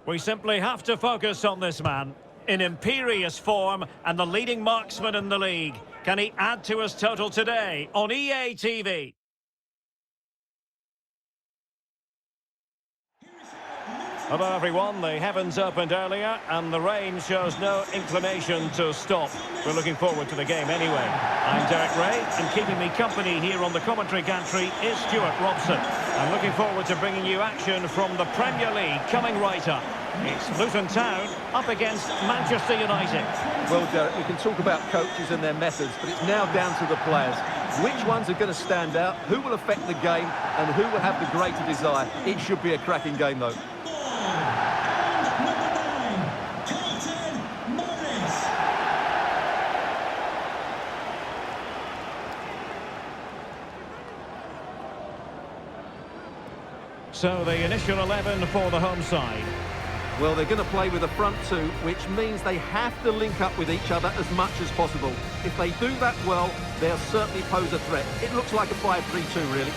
We simply have to focus on this man. In imperious form and the leading marksman in the league. Can he add to his total today on EA TV? Hello everyone, the heavens opened earlier and the rain shows no inclination to stop. We're looking forward to the game anyway. I'm Derek Ray and keeping me company here on the commentary gantry is Stuart Robson. I'm looking forward to bringing you action from the Premier League coming right up. It's Luton Town up against Manchester United. Well, Derek, we can talk about coaches and their methods, but it's now down to the players. Which ones are going to stand out, who will affect the game, and who will have the greater desire? It should be a cracking game, though. So the initial 11 for the home side. Well, they're going to play with a front two, which means they have to link up with each other as much as possible. If they do that well, they'll certainly pose a threat. It looks like a 5-3-2, really.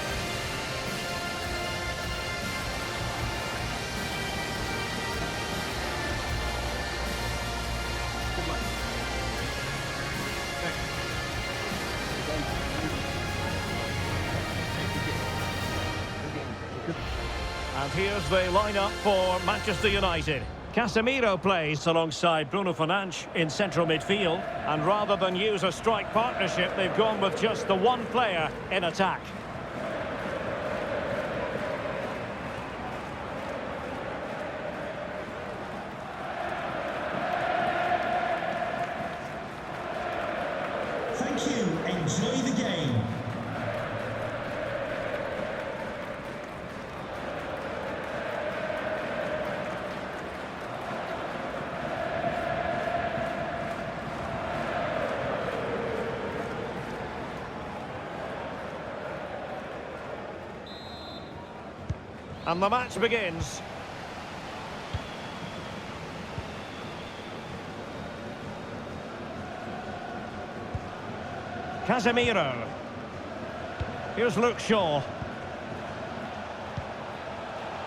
And here's the lineup for Manchester United. Casemiro plays alongside Bruno Fernandes in central midfield. And rather than use a strike partnership, they've gone with just the one player in attack. Thank you. Enjoy the game. And the match begins. Casemiro. Here's Luke Shaw.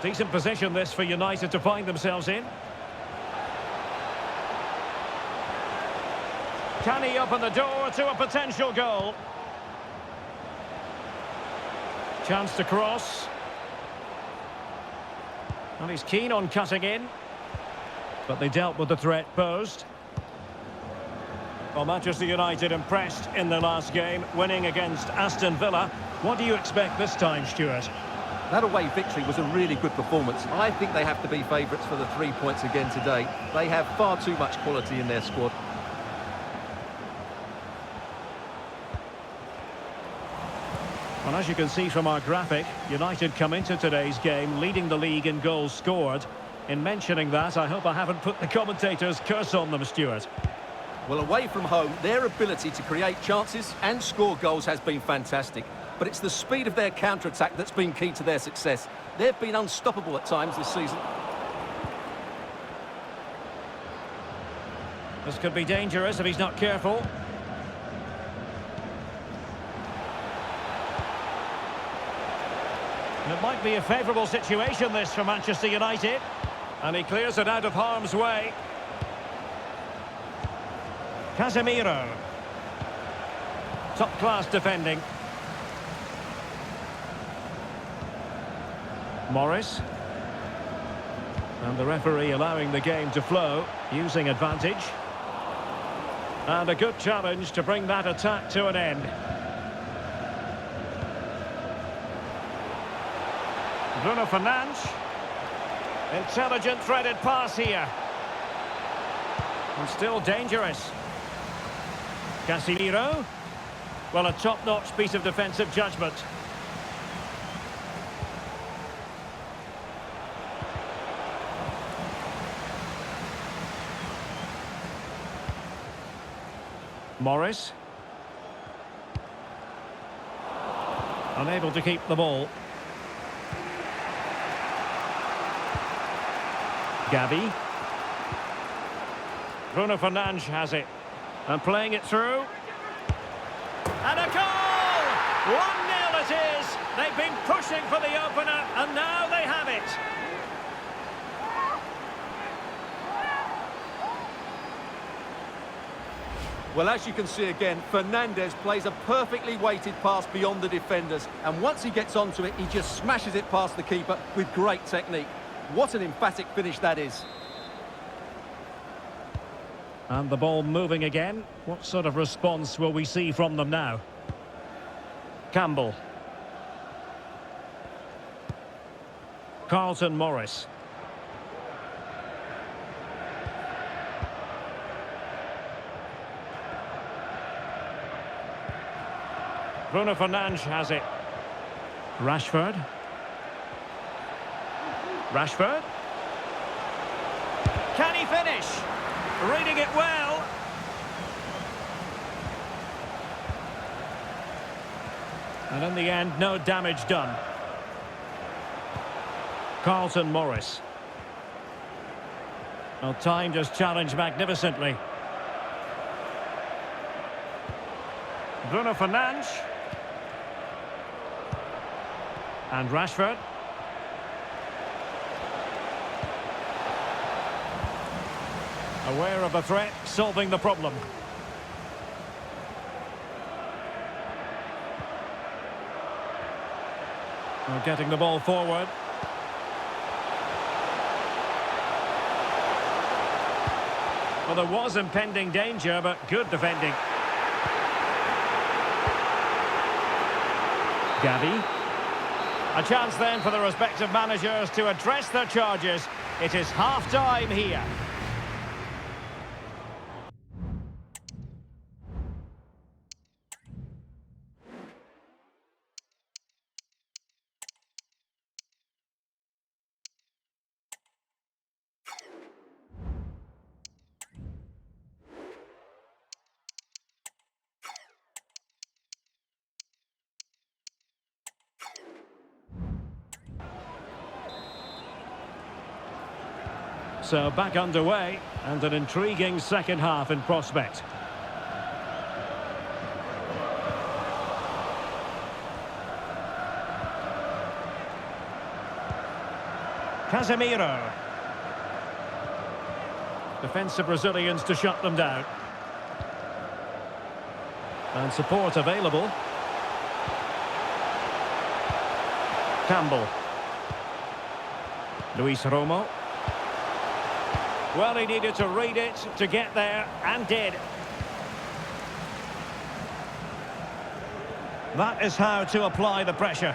Decent position this for United to find themselves in. Can he open the door to a potential goal? Chance to cross. And he's keen on cutting in. But they dealt with the threat posed. Well, Manchester United impressed in their last game, winning against Aston Villa. What do you expect this time, Stuart? That away victory was a really good performance. I think they have to be favourites for the 3 points again today. They have far too much quality in their squad. Well, as you can see from our graphic, United come into today's game leading the league in goals scored. In mentioning that, I hope I haven't put the commentator's curse on them, Stuart. Well, away from home, their ability to create chances and score goals has been fantastic. But it's the speed of their counter-attack that's been key to their success. They've been unstoppable at times this season. This could be dangerous if he's not careful. And it might be a favourable situation, this, for Manchester United. And he clears it out of harm's way. Casemiro. Top-class defending. Morris. And the referee allowing the game to flow, using advantage. And a good challenge to bring that attack to an end. Bruno Fernandes. Intelligent threaded pass here. And still dangerous. Casemiro. Well, a top-notch piece of defensive judgment. Morris. Unable to keep the ball. Gavi. Bruno Fernandes has it. And playing it through. And a goal! 1-0 it is. They've been pushing for the opener, and now they have it. Well, as you can see again, Fernandez plays a perfectly weighted pass beyond the defenders. And once he gets onto it, he just smashes it past the keeper with great technique. What an emphatic finish that is. And the ball moving again. What sort of response will we see from them now? Campbell. Carlton Morris. Bruno Fernandes has it. Rashford. Rashford. Can he finish? Reading it well. And in the end, no damage done. Carlton Morris. Well, timed his challenge magnificently. Bruno Fernandes. And Rashford. Aware of the threat, solving the problem. We're getting the ball forward. Well, there was impending danger, but good defending. Gavi. A chance then for the respective managers to address their charges. It is half-time here. So back underway, and an intriguing second half in prospect. Casemiro. Defensive Brazilians to shut them down. And support available. Campbell. Luis Romo. Well, he needed to read it to get there, and did. That is how to apply the pressure.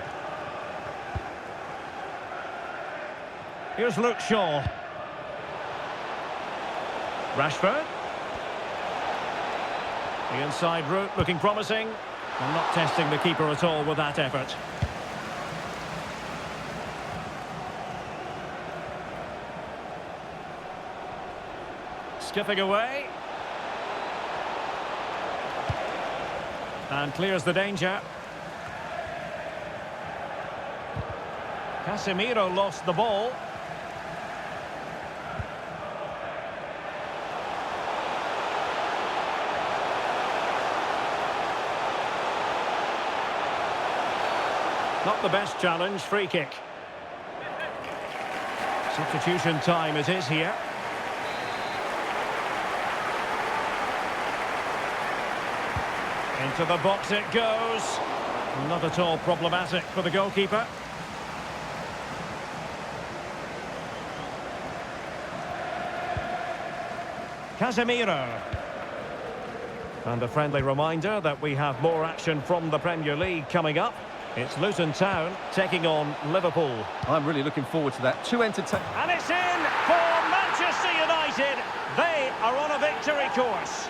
Here's Luke Shaw. Rashford. The inside route looking promising. And not testing the keeper at all with that effort. Skipping away. And clears the danger. Casemiro lost the ball. Not the best challenge, free kick. Substitution time it is here. Into the box it goes. Not at all problematic for the goalkeeper. Casemiro. And a friendly reminder that we have more action from the Premier League coming up. It's Luton Town taking on Liverpool. I'm really looking forward to that. Too entertaining. And it's in for Manchester United. They are on a victory course.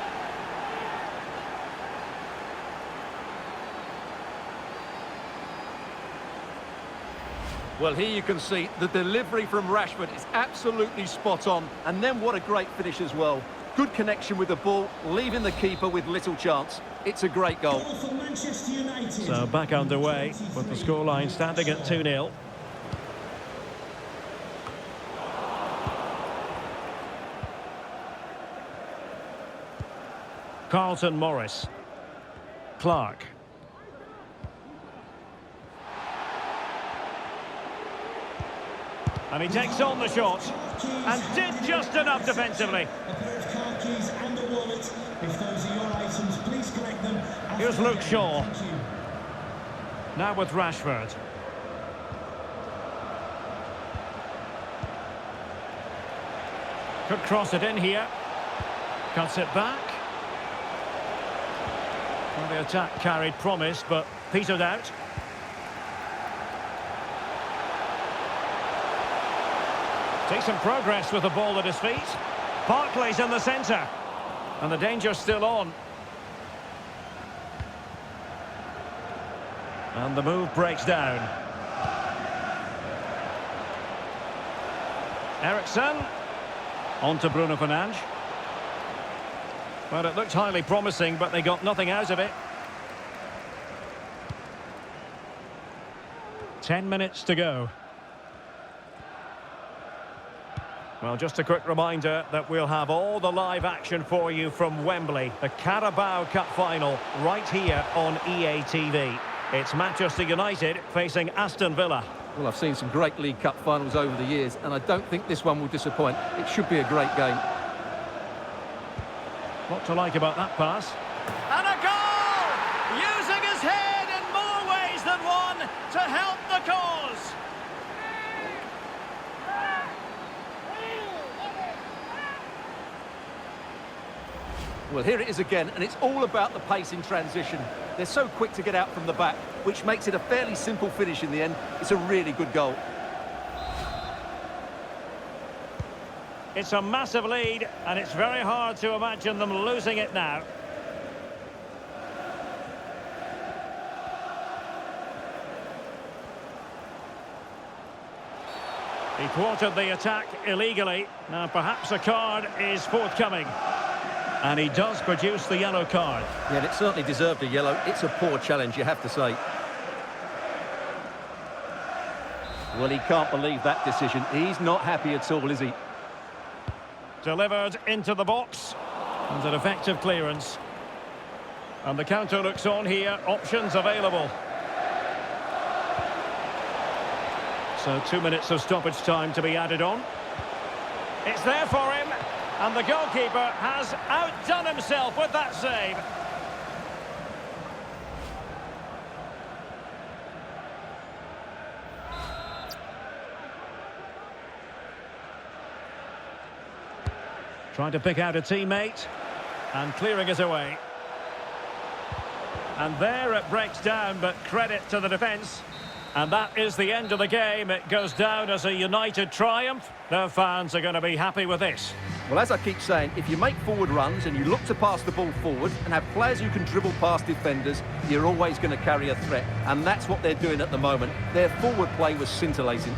Well, here you can see the delivery from Rashford is absolutely spot on. And then what a great finish as well. Good connection with the ball, leaving the keeper with little chance. It's a great goal. So back underway with the scoreline standing at 2-0. Carlton Morris. Clark. And he takes on the shot and did just enough defensively. card keys and a wallet. If those are your items, please collect them. Here's Luke Shaw. Thank you. Now with Rashford. Could cross it in here. Cuts it back. Well, the attack carried promise, but petered out. Decent progress with the ball at his feet. Barkley's in the centre. And the danger's still on. And the move breaks down. Ericsson. On to Bruno Fernandes. Well, it looked highly promising, but they got nothing out of it. 10 minutes to go. Well, just a quick reminder that we'll have all the live action for you from Wembley, the Carabao Cup final, right here on EA TV. It's Manchester United facing Aston Villa. Well, I've seen some great League Cup finals over the years, and I don't think this one will disappoint. It should be a great game. What to like about that pass? And a goal! Using his head in more ways than one to help the cause. Well, here it is again, and it's all about the pace in transition. They're so quick to get out from the back, which makes it a fairly simple finish in the end. It's a really good goal. It's a massive lead, and it's very hard to imagine them losing it now. He thwarted the attack illegally. Now, perhaps a card is forthcoming. And he does produce the yellow card. Yeah, and it certainly deserved a yellow. It's a poor challenge, you have to say. Well, he can't believe that decision. He's not happy at all, is he? Delivered into the box. And an effective clearance. And the counter looks on here. Options available. So 2 minutes of stoppage time to be added on. It's there for him. And the goalkeeper has outdone himself with that save. Trying to pick out a teammate. And clearing it away. And there it breaks down, but credit to the defence. And that is the end of the game. It goes down as a United triumph. Their fans are going to be happy with this. Well, as I keep saying, if you make forward runs and you look to pass the ball forward and have players who can dribble past defenders, you're always going to carry a threat. And that's what they're doing at the moment. Their forward play was scintillating.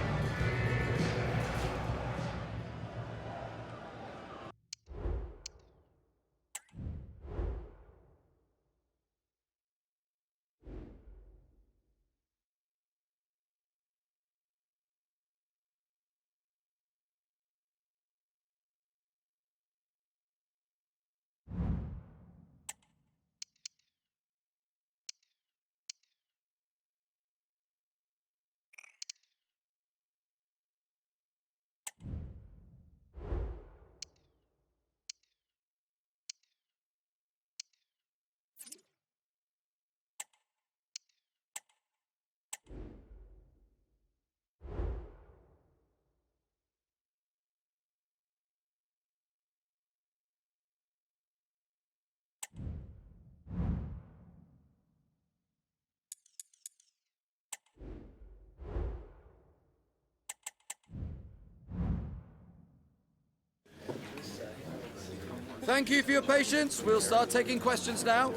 Thank you for your patience. We'll start taking questions now.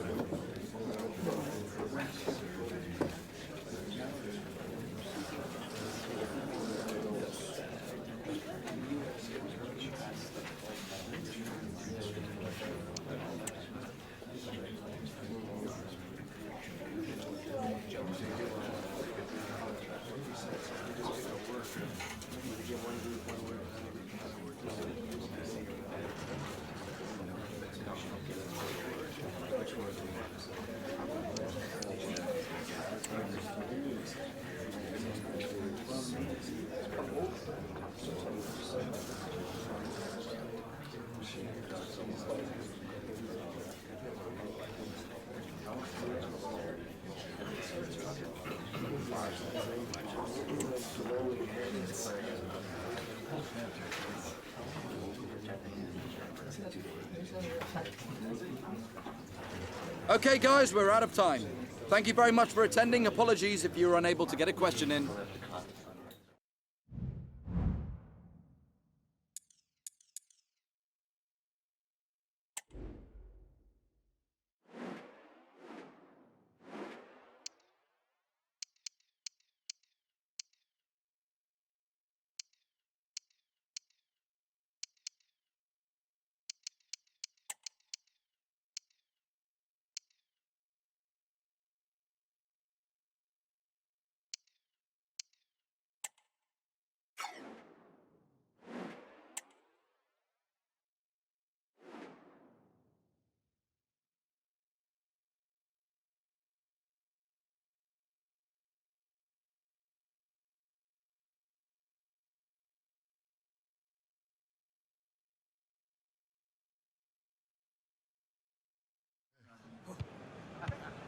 Okay, guys, we're out of time. Thank you very much for attending. Apologies if you were unable to get a question in.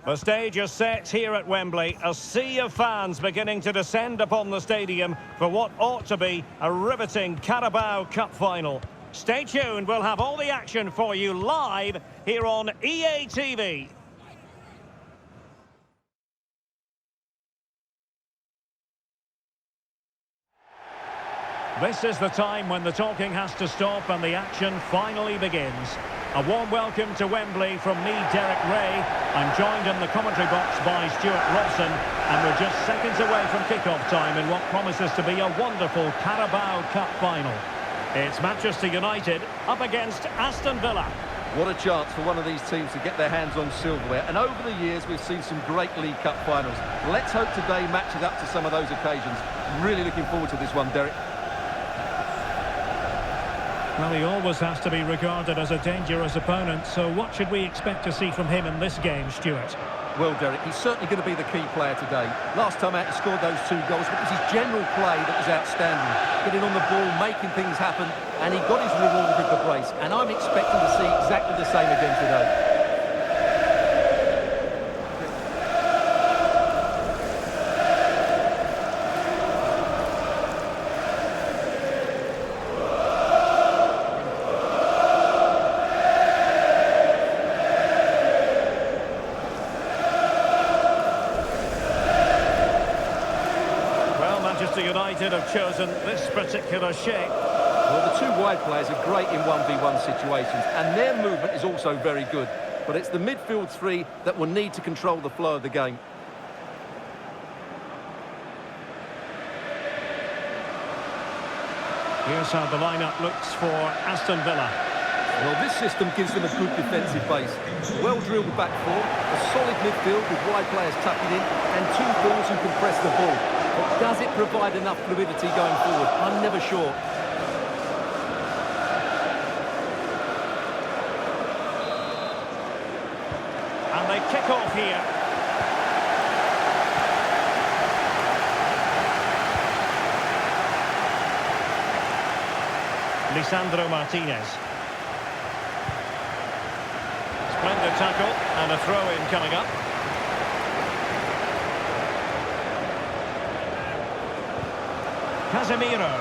The stage is set here at Wembley. A sea of fans beginning to descend upon the stadium for what ought to be a riveting Carabao Cup final. Stay tuned, we'll have all the action for you live here on EA TV. This is the time when the talking has to stop and the action finally begins. A warm welcome to Wembley from me, Derek Ray. I'm joined in the commentary box by Stuart Robson, and we're just seconds away from kick-off time in what promises to be a wonderful Carabao Cup final. It's Manchester United up against Aston Villa. What a chance for one of these teams to get their hands on silverware. And over the years, we've seen some great League Cup finals. Let's hope today matches up to some of those occasions. Really looking forward to this one, Derek. Well, he always has to be regarded as a dangerous opponent, so what should we expect to see from him in this game, Stuart? Well, Derek, he's certainly going to be the key player today. Last time out, he scored those 2 goals, but it was his general play that was outstanding. Getting on the ball, making things happen, and he got his reward with the brace. And I'm expecting to see exactly the same again today. Manchester United have chosen this particular shape. Well, the 2 wide players are great in 1v1 situations, and their movement is also very good. But it's the midfield 3 that will need to control the flow of the game. Here's how the lineup looks for Aston Villa. Well, this system gives them a good defensive base. Well-drilled back 4, a solid midfield with wide players tucking in, and 2 forwards who can press the ball. But does it provide enough fluidity going forward? I'm never sure. And they kick off here. Lisandro Martinez. Splendid tackle and a throw-in coming up. Casemiro.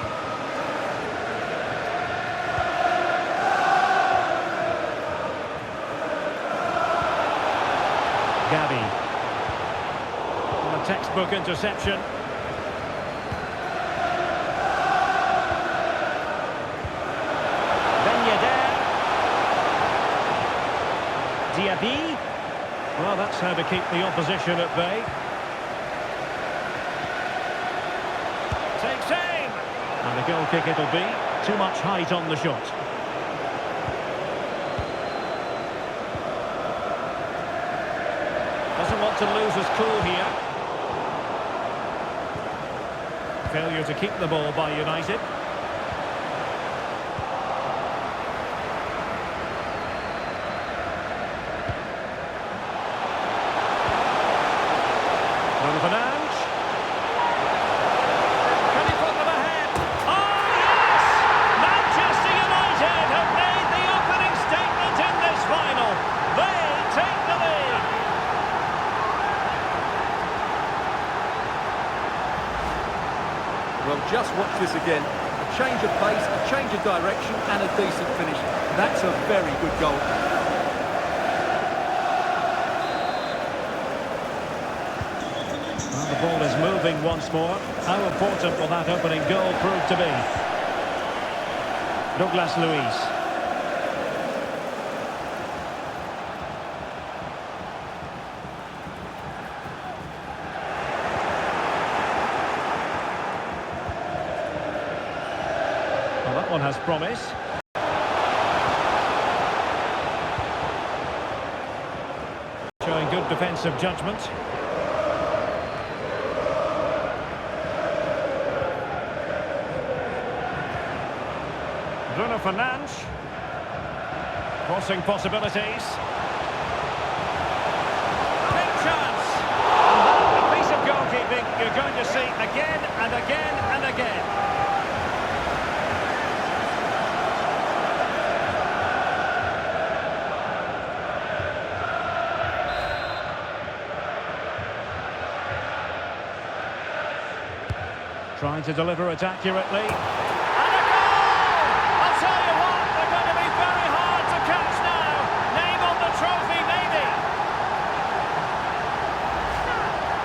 Gavi. And a textbook interception. Diaby. Well, that's how to keep the opposition at bay. Takes aim! And the goal kick it'll be. Too much height on the shot. Doesn't want to lose his cool here. Failure to keep the ball by United. Well, just watch this again. A change of pace, a change of direction, and a decent finish. That's a very good goal. Well, the ball is moving once more. How important will that opening goal prove to be? Douglas Luiz. Well, that one has promise. Showing good defensive judgment. Bruno Fernandes. Crossing possibilities. Big chance. And that, a piece of goalkeeping you're going to see again and again and again. Trying to deliver it accurately.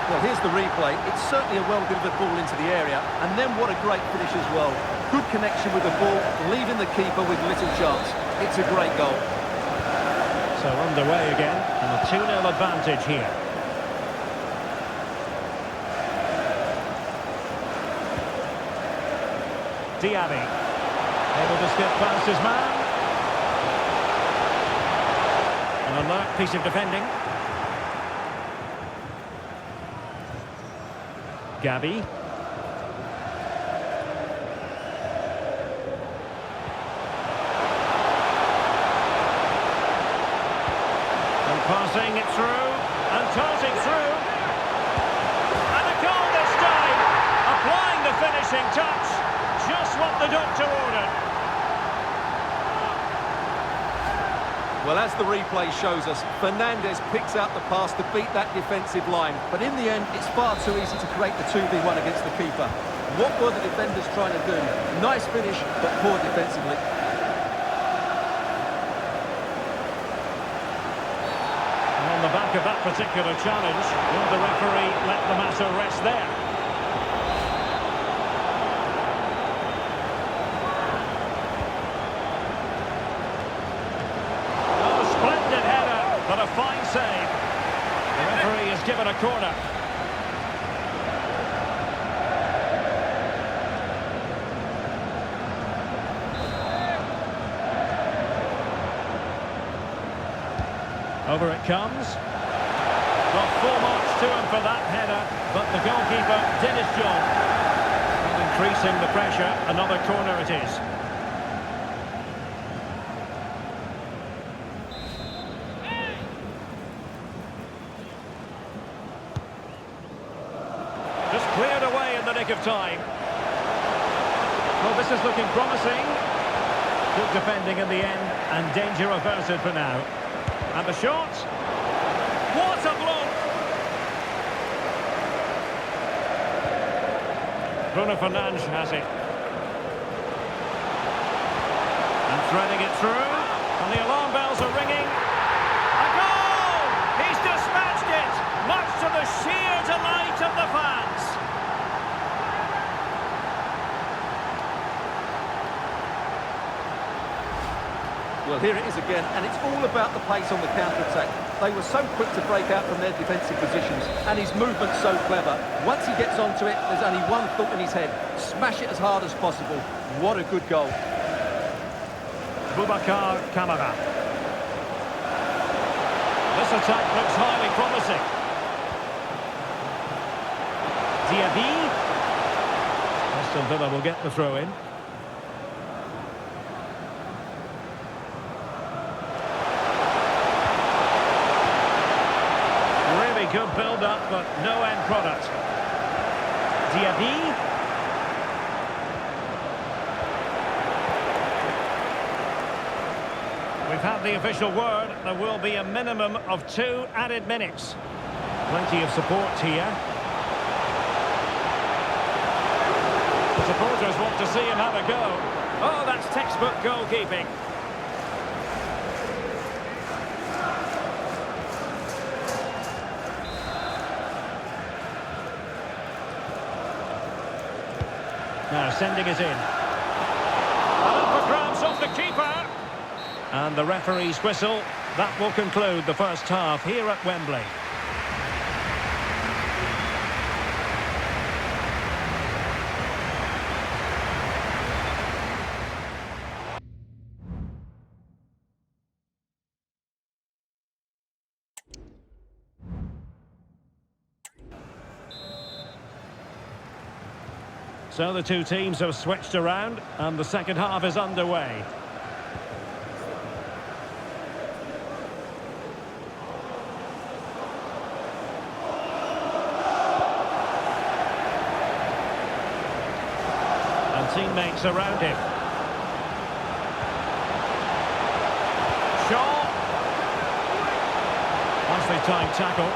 Well, here's the replay. It's certainly a well-delivered ball into the area, and then what a great finish as well. Good connection with the ball, leaving the keeper with little chance. It's a great goal. So underway again, and a 2-0 advantage here. Diaby, able to skip past his man. An alert piece of defending. Gabi. And passing it through, and tossing through. And a goal this time, applying the finishing touch. Just what the doctor ordered. Well, as the replay shows us, Fernandes picks out the pass to beat that defensive line. But in the end, it's far too easy to create the 2v1 against the keeper. What were the defenders trying to do? Nice finish, but poor defensively. On the back of that particular challenge, will the referee let the matter rest there? But a fine save. The referee has given a corner. Over it comes. Got full marks to him for that header, but the goalkeeper did his job. And increasing the pressure, another corner it is. Cleared away in the nick of time. Well, this is looking promising. Good defending in the end, and danger averted for now. And the shot. What a block! Bruno Fernandes has it. And threading it through. And the alarm bells are ringing. A goal! He's dispatched it, much to the sheer delight of the fans. Well, here it is again, and it's all about the pace on the counter-attack. They were so quick to break out from their defensive positions, and his movement's so clever. Once he gets onto it, there's only one thought in his head. Smash it as hard as possible. What a good goal. Boubacar Kamara. This attack looks highly promising. Diaby. Aston Villa will get the throw-in. Good build-up, but no end product. Diaby. We've had the official word. There will be a minimum of 2 added minutes. Plenty of support here. The supporters want to see him have a go. Oh, that's textbook goalkeeping. Now sending it in. And up for grabs off the keeper. And the referee's whistle. That will conclude the first half here at Wembley. So the two teams have switched around and the second half is underway. And teammates around him. Shaw. Nicely timed tackle.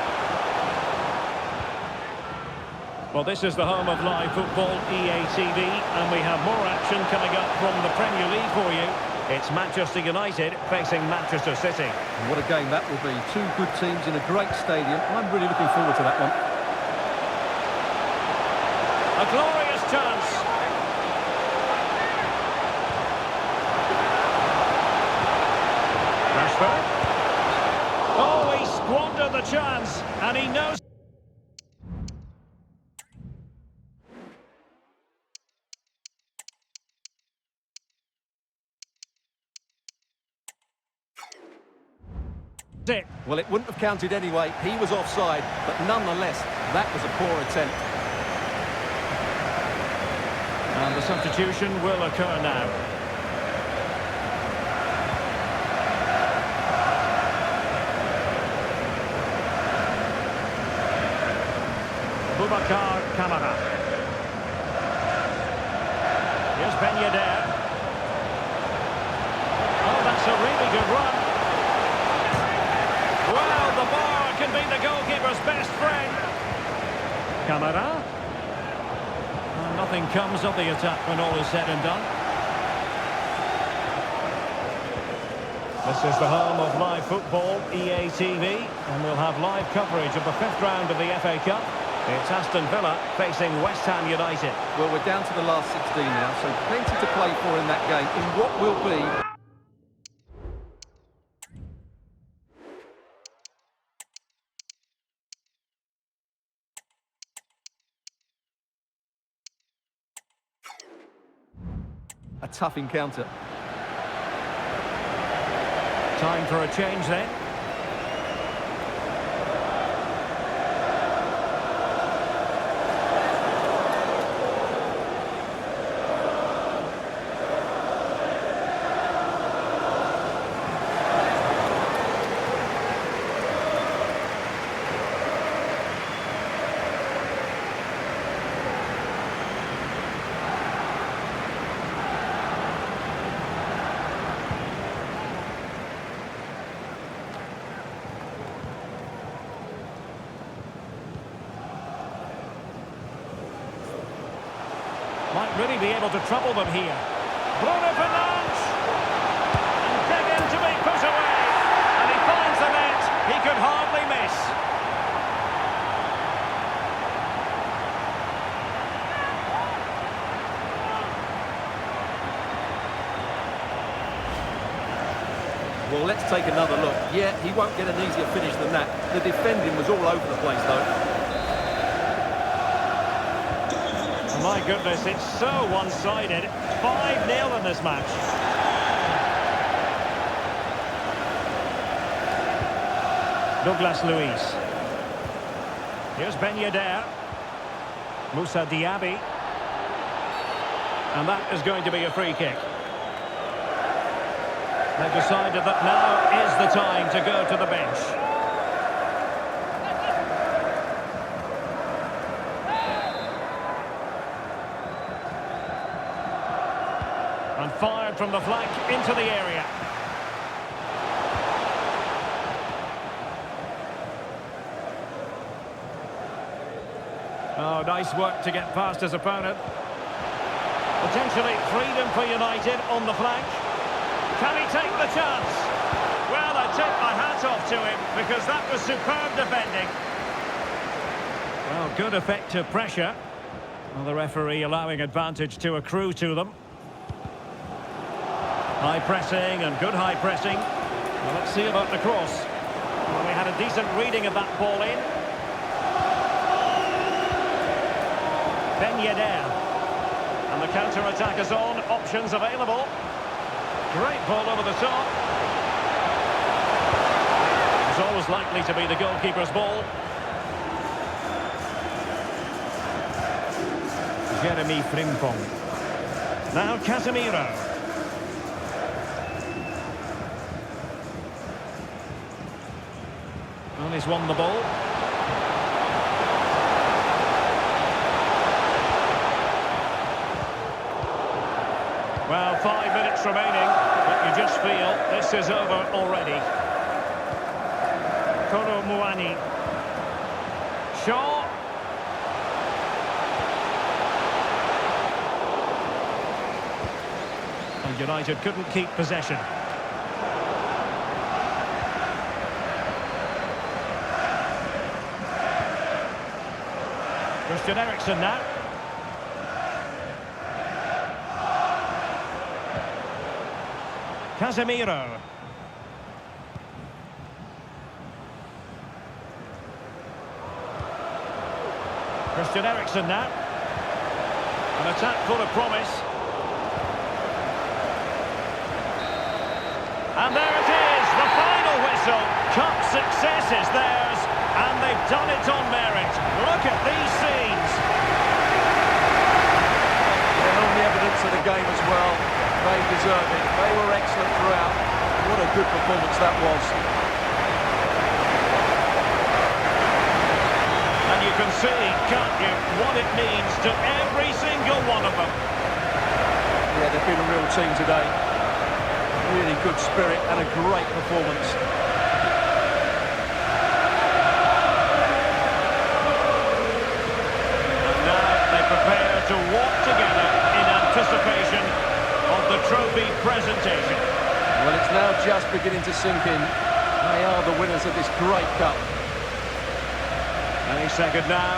Well, this is the home of live football, EATV, and we have more action coming up from the Premier League for you. It's Manchester United facing Manchester City. And what a game that will be. Two good teams in a great stadium. I'm really looking forward to that one. A glorious chance. Rashford. Oh, he squandered the chance, and he knows... it. Well, it wouldn't have counted anyway. He was offside, but nonetheless, that was a poor attempt. And the substitution will occur now. Boubacar Kamara. Here's Ben Yedder. Oh, that's a really good run. Well, the bar can be the goalkeeper's best friend. Kamara. Nothing comes of the attack when all is said and done. This is the home of live football, EATV, and we'll have live coverage of the fifth round of the FA Cup. It's Aston Villa facing West Ham United. Well, we're down to the last 16 now, so plenty to play for in that game, in what will be... a tough encounter. Time for a change then. Might really be able to trouble them here. Bruno Fernandes! And begging to be put away. And he finds the net. He could hardly miss. Well, let's take another look. Yeah, he won't get an easier finish than that. The defending was all over the place, though. My goodness, it's so one-sided. 5-0 in this match. Douglas Luiz. Here's Ben Yedder. Moussa Diaby. And that is going to be a free kick. They've decided that now is the time to go to the bench. And fired from the flank into the area. Oh, nice work to get past his opponent. Potentially freedom for United on the flank. Can he take the chance? Well, I take my hat off to him because that was superb defending. Well, good effective pressure. Well, the referee allowing advantage to accrue to them. High pressing and good high pressing. Well, let's see about the cross. Well, we had a decent reading of that ball in. Ben Yedder. And the counter-attack is on. Options available. Great ball over the top. It's always likely to be the goalkeeper's ball. Jeremy Frimpong. Now Casemiro. Well, he's won the ball. Well, 5 minutes remaining, but you just feel this is over already. Kolo Muani. Shaw. And United couldn't keep possession. Christian Eriksen now. Casemiro. Christian Eriksen now. An attack full of promise. And there it is, the final whistle. Cup success is theirs, and they've done it on merit. Look at these scenes. And on the evidence of the game as well, they deserve it. They were excellent throughout. What a good performance that was. And you can see, can't you, what it means to every single one of them. Yeah, they've been a real team today. Really good spirit and a great performance. And now they prepare to walk together in anticipation of the trophy presentation. Well, it's now just beginning to sink in. They are the winners of this great cup. Any second now,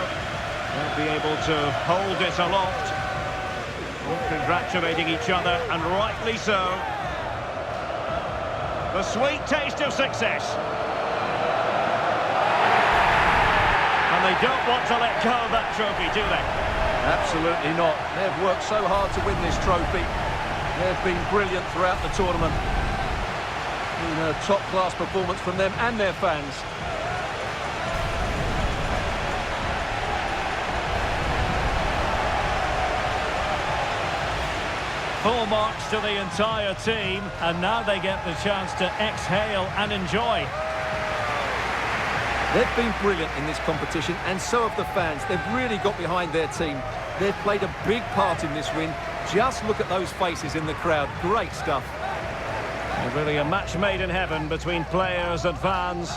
they'll be able to hold it aloft. Congratulating each other, and rightly so. The sweet taste of success. And they don't want to let go of that trophy, do they? Absolutely not. They've worked so hard to win this trophy. They've been brilliant throughout the tournament. Been a top-class performance from them and their fans. Full marks to the entire team, and now they get the chance to exhale and enjoy. They've been brilliant in this competition, and so have the fans. They've really got behind their team. They've played a big part in this win. Just look at those faces in the crowd. Great stuff. Really a match made in heaven between players and fans.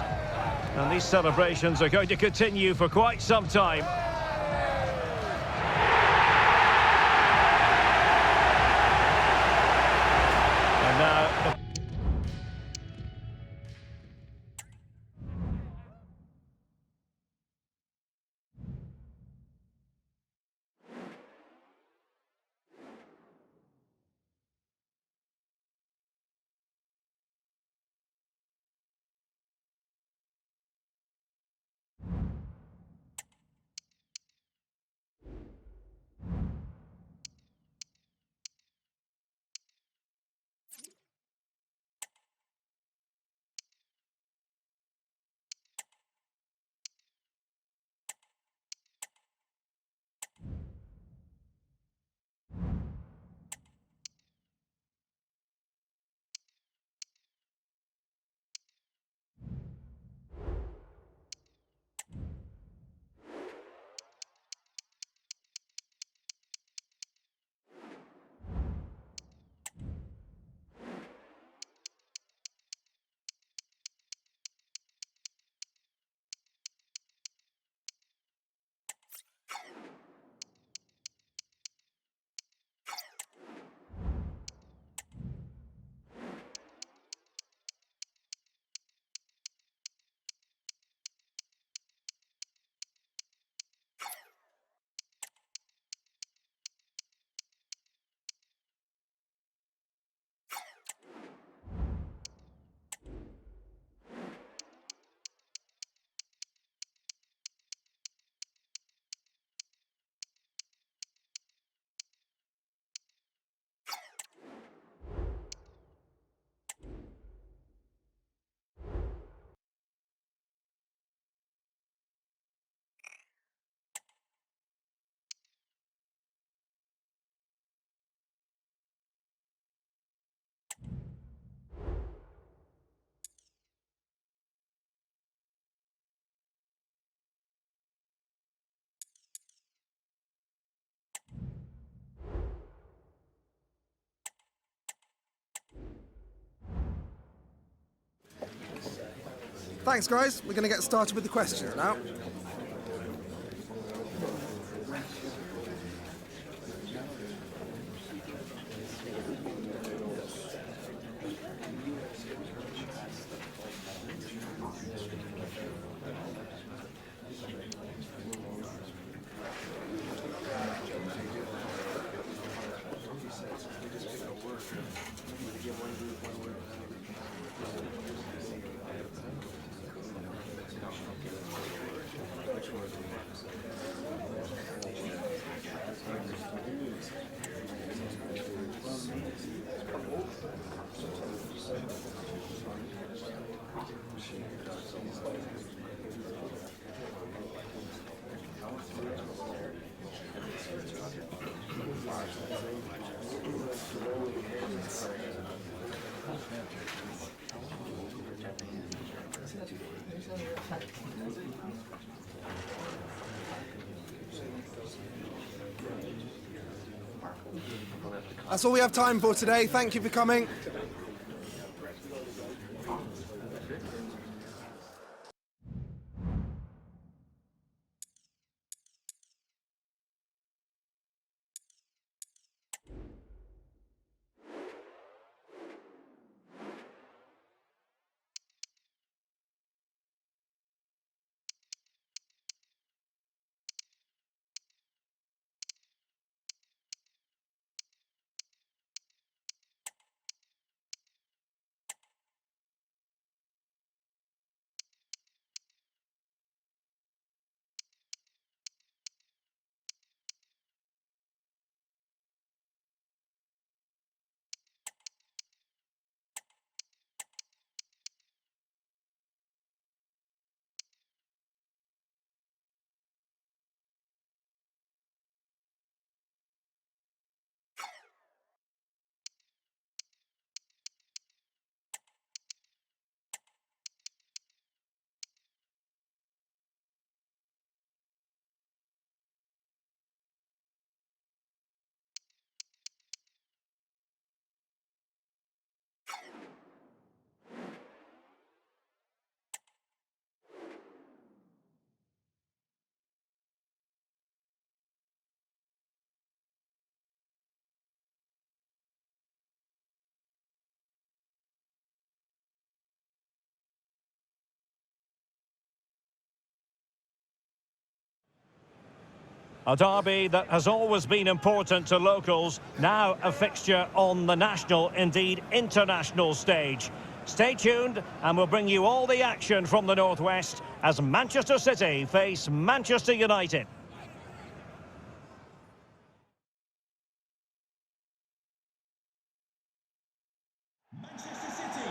And these celebrations are going to continue for quite some time. And now... Thanks, guys. We're going to get started with the questions now. That's all we have time for today. Thank you for coming. A derby that has always been important to locals, now a fixture on the national, indeed international stage. Stay tuned and we'll bring you all the action from the Northwest as Manchester City face Manchester United.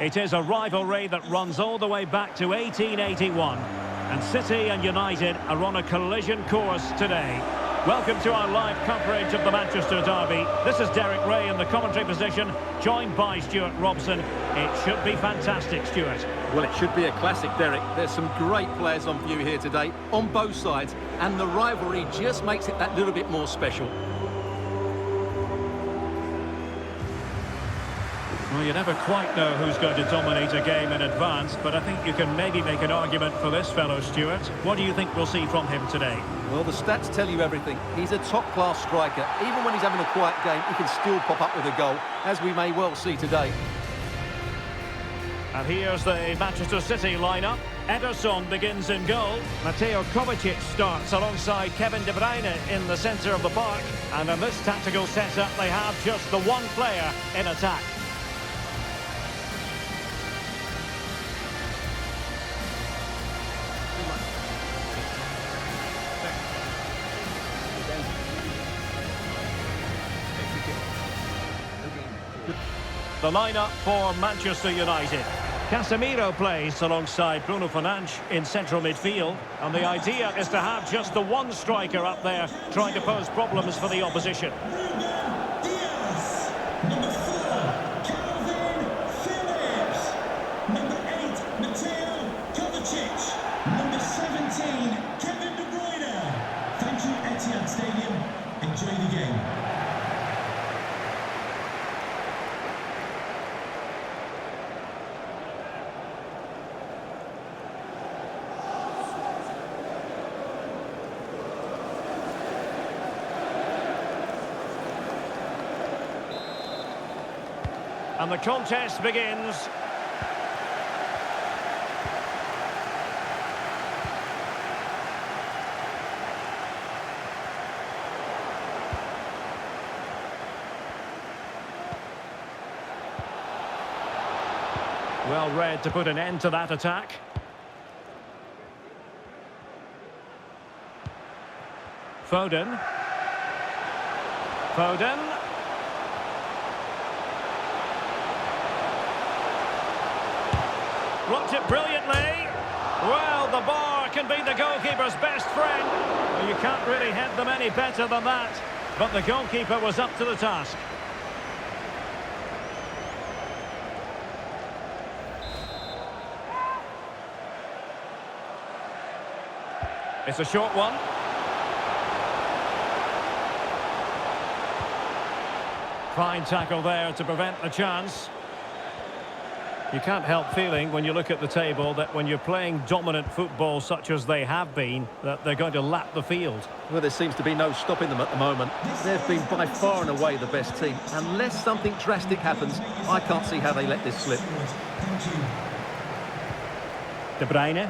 It is a rivalry that runs all the way back to 1881. And City and United are on a collision course today. Welcome to our live coverage of the Manchester derby. This is Derek Ray in the commentary position, joined by Stuart Robson. It should be fantastic, Stuart. Well, it should be a classic, Derek. There's some great players on view here today, on both sides, and the rivalry just makes it that little bit more special. Well, you never quite know who's going to dominate a game in advance, but I think you can maybe make an argument for this fellow, Stuart. What do you think we'll see from him today? Well, the stats tell you everything. He's a top-class striker. Even when he's having a quiet game, he can still pop up with a goal, as we may well see today. And here's the Manchester City lineup. Ederson begins in goal. Mateo Kovacic starts alongside Kevin De Bruyne in the centre of the park. And in this tactical setup, they have just the one player in attack. The lineup for Manchester United. Casemiro plays alongside Bruno Fernandes in central midfield, and the idea is to have just the one striker up there trying to pose problems for the opposition. Number 4, Calvin Phillips. Number 8, Mateo Kovacic. Number 17, Kevin De Bruyne. Thank you, Etihad Stadium. Enjoy the game. And the contest begins. Well read to put an end to that attack. Foden. Foden. Blocked it brilliantly. Well, the bar can be the goalkeeper's best friend. Well, you can't really head them any better than that. But the goalkeeper was up to the task. It's a short one. Fine tackle there to prevent the chance. You can't help feeling when you look at the table that when you're playing dominant football such as they have been, that they're going to lap the field. Well, there seems to be no stopping them at the moment. They've been by far and away the best team. Unless something drastic happens, I can't see how they let this slip. De Bruyne.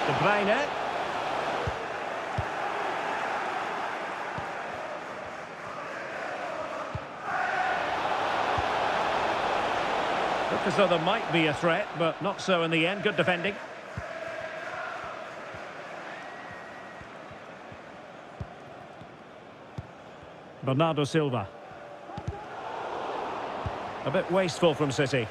De Bruyne. Looked as though there might be a threat, but not so in the end. Good defending. Bernardo Silva. A bit wasteful from City.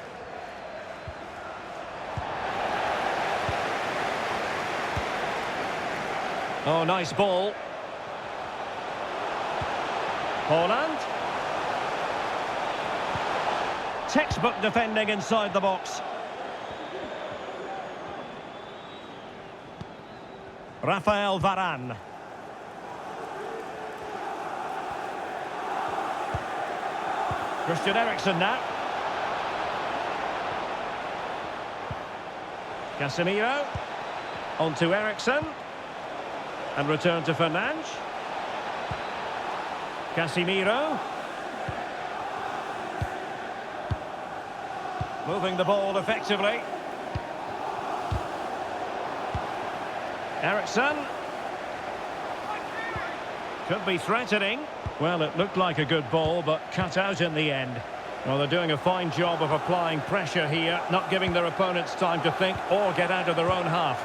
Oh, nice ball. Haaland. Textbook defending inside the box. Rafael Varane. Christian Eriksen now. Casemiro. On to Eriksen. And return to Fernandes. Casemiro. Moving the ball effectively. Eriksen. Could be threatening. Well, it looked like a good ball, but cut out in the end. Well, they're doing a fine job of applying pressure here, not giving their opponents time to think or get out of their own half.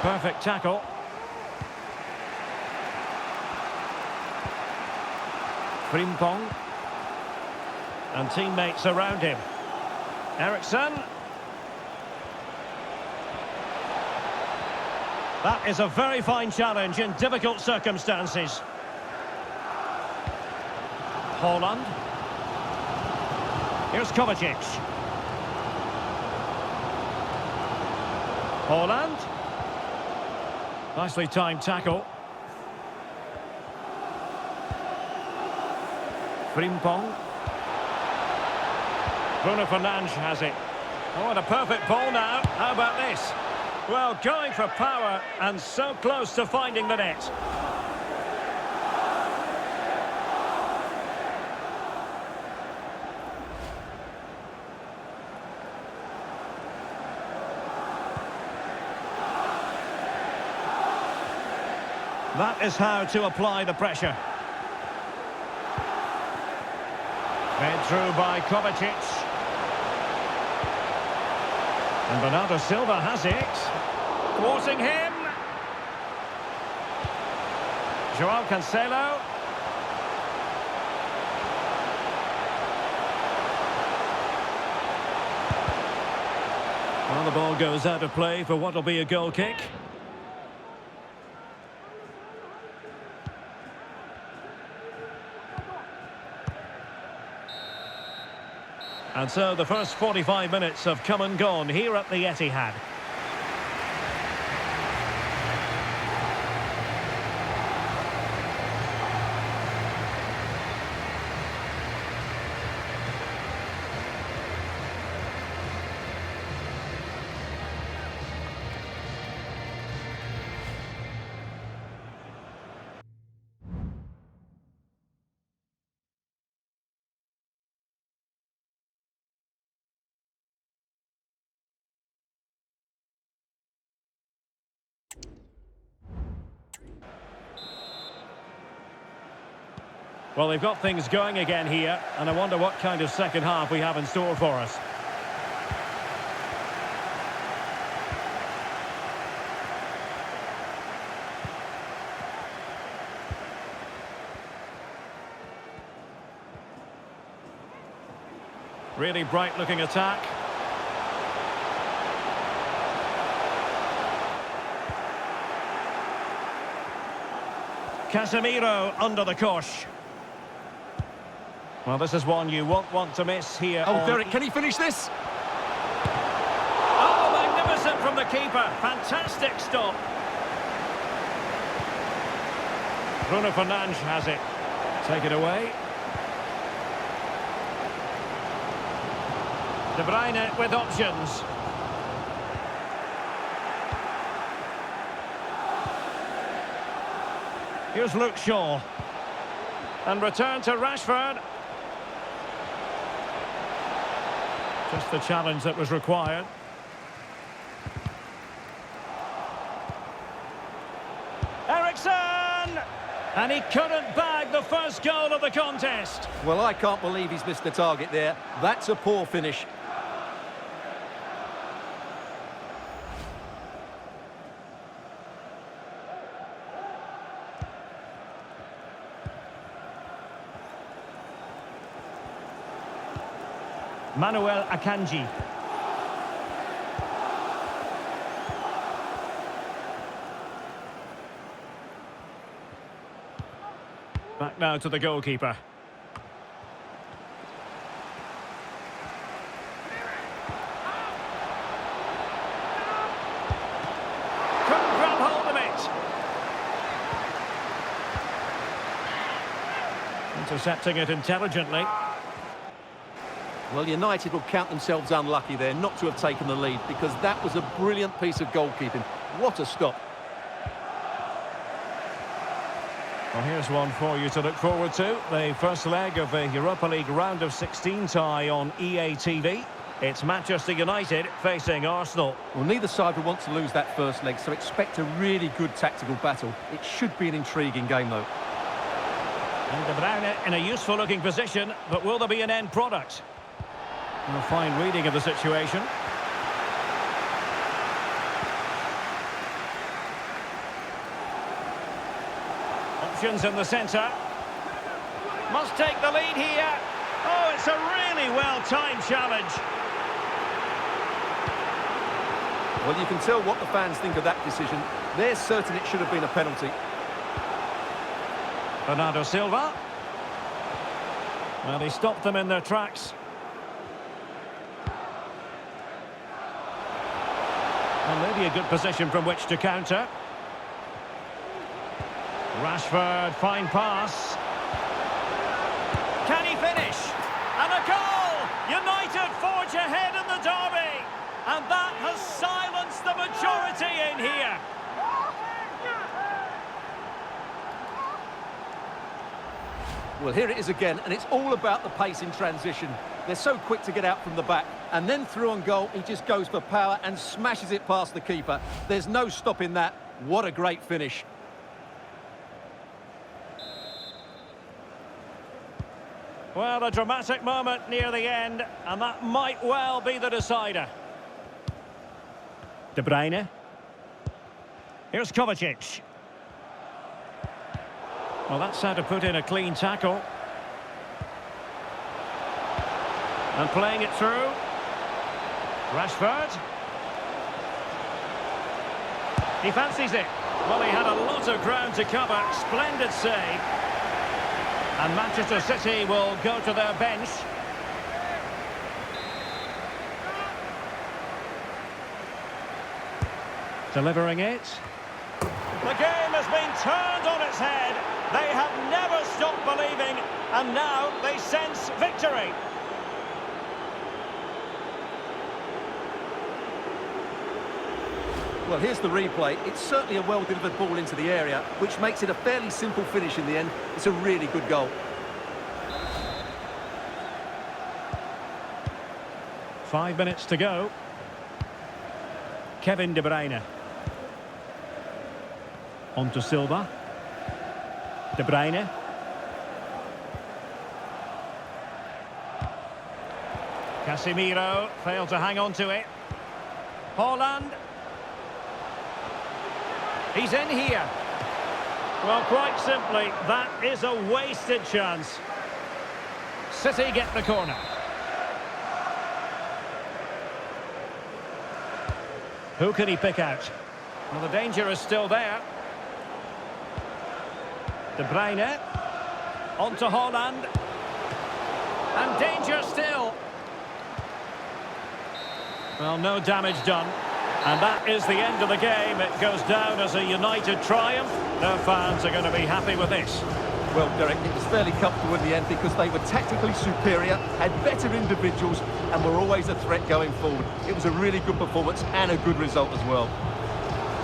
Perfect tackle. Frimpong. And teammates around him. Eriksen. That is a very fine challenge in difficult circumstances. Haaland. Here's Kovacic. Haaland. Nicely timed tackle. Frimpong. Bruno Fernandes has it. Oh, and a perfect ball now. How about this? Well, going for power and so close to finding the net. That is how to apply the pressure. Fed through by Kovacic. And Bernardo Silva has it. Thwarting him. Joao Cancelo. Well, the ball goes out of play for what will be a goal kick. And so the first 45 minutes have come and gone here at the Etihad. Well, they've got things going again here, and I wonder what kind of second half we have in store for us. Really bright-looking attack. Casemiro under the cosh. Well, this is one you won't want to miss here. Oh, Derek, can he finish this? Oh, magnificent from the keeper. Fantastic stop. Bruno Fernandes has it. Take it away. De Bruyne with options. Here's Luke Shaw. And return to Rashford. Just the challenge that was required. Eriksen! And he couldn't bag the first goal of the contest. Well, I can't believe he's missed the target there. That's a poor finish. Manuel Akanji. Back now to the goalkeeper. Couldn't grab hold of it. Intercepting it intelligently. Well, United will count themselves unlucky there not to have taken the lead, because that was a brilliant piece of goalkeeping. What a stop. Well, here's one for you to look forward to. The first leg of the Europa League round of 16 tie on EA TV. It's Manchester United facing Arsenal. Well, neither side will want to lose that first leg, so expect a really good tactical battle. It should be an intriguing game, though. And De Bruyne in a useful looking position, but will there be an end product? A fine reading of the situation. Options in the centre. Must take the lead here. Oh, it's a really well-timed challenge. Well, you can tell what the fans think of that decision. They're certain it should have been a penalty. Bernardo Silva. Well, he stopped them in their tracks. And maybe a good position from which to counter. Rashford, fine pass. Can he finish? And a goal! United forge ahead in the derby. And that has silenced the majority in here. Well, here it is again, and it's all about the pace in transition. They're so quick to get out from the back, and then through on goal, he just goes for power and smashes it past the keeper. There's no stopping that. What a great finish. Well, a dramatic moment near the end, and that might well be the decider. De Bruyne. Here's Kovacic. Well, that's how to put in a clean tackle. And playing it through. Rashford. He fancies it. Well, he had a lot of ground to cover. Splendid save. And Manchester City will go to their bench. Delivering it. The game has been turned on its head. They have never stopped believing, and now they sense victory. Well, here's the replay. It's certainly a well-delivered ball into the area, which makes it a fairly simple finish in the end. It's a really good goal. Five minutes to go. Kevin De Bruyne. On to Silva. De Bruyne. Casemiro failed to hang on to it. Haaland. He's in here. Well, quite simply, that is a wasted chance. City get the corner. Who can he pick out? Well, the danger is still there. De Bruyne. On to Haaland. And danger still. Well, no damage done. And that is the end of the game. It goes down as a united triumph. Their fans are going to be happy with this. Well, Derek, it was fairly comfortable in the end because they were tactically superior, had better individuals, and were always a threat going forward. It was a really good performance and a good result as well.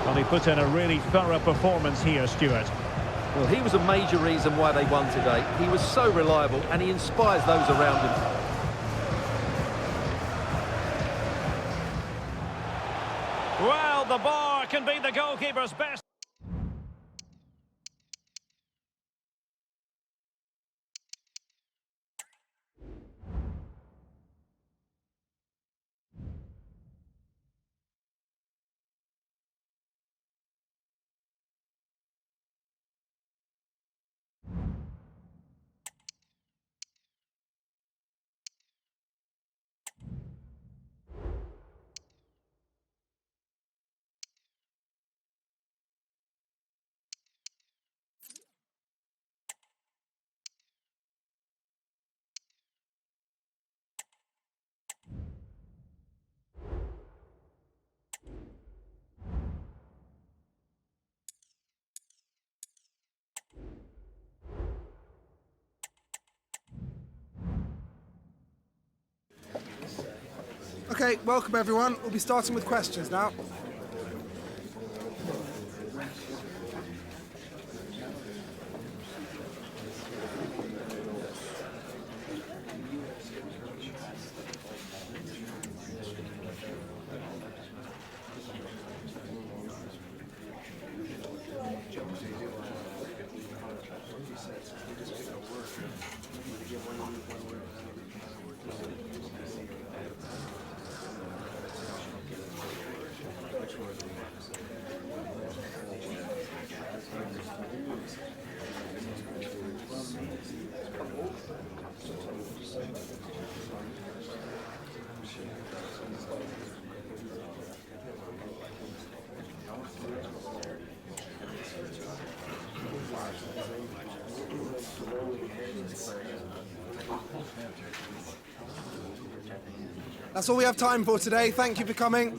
Well, he put in a really thorough performance here, Stuart. Well, he was a major reason why they won today. He was so reliable and he inspires those around him. Well, the bar can be the goalkeeper's best. Okay, welcome everyone. We'll be starting with questions now. That's all we have time for today. Thank you for coming.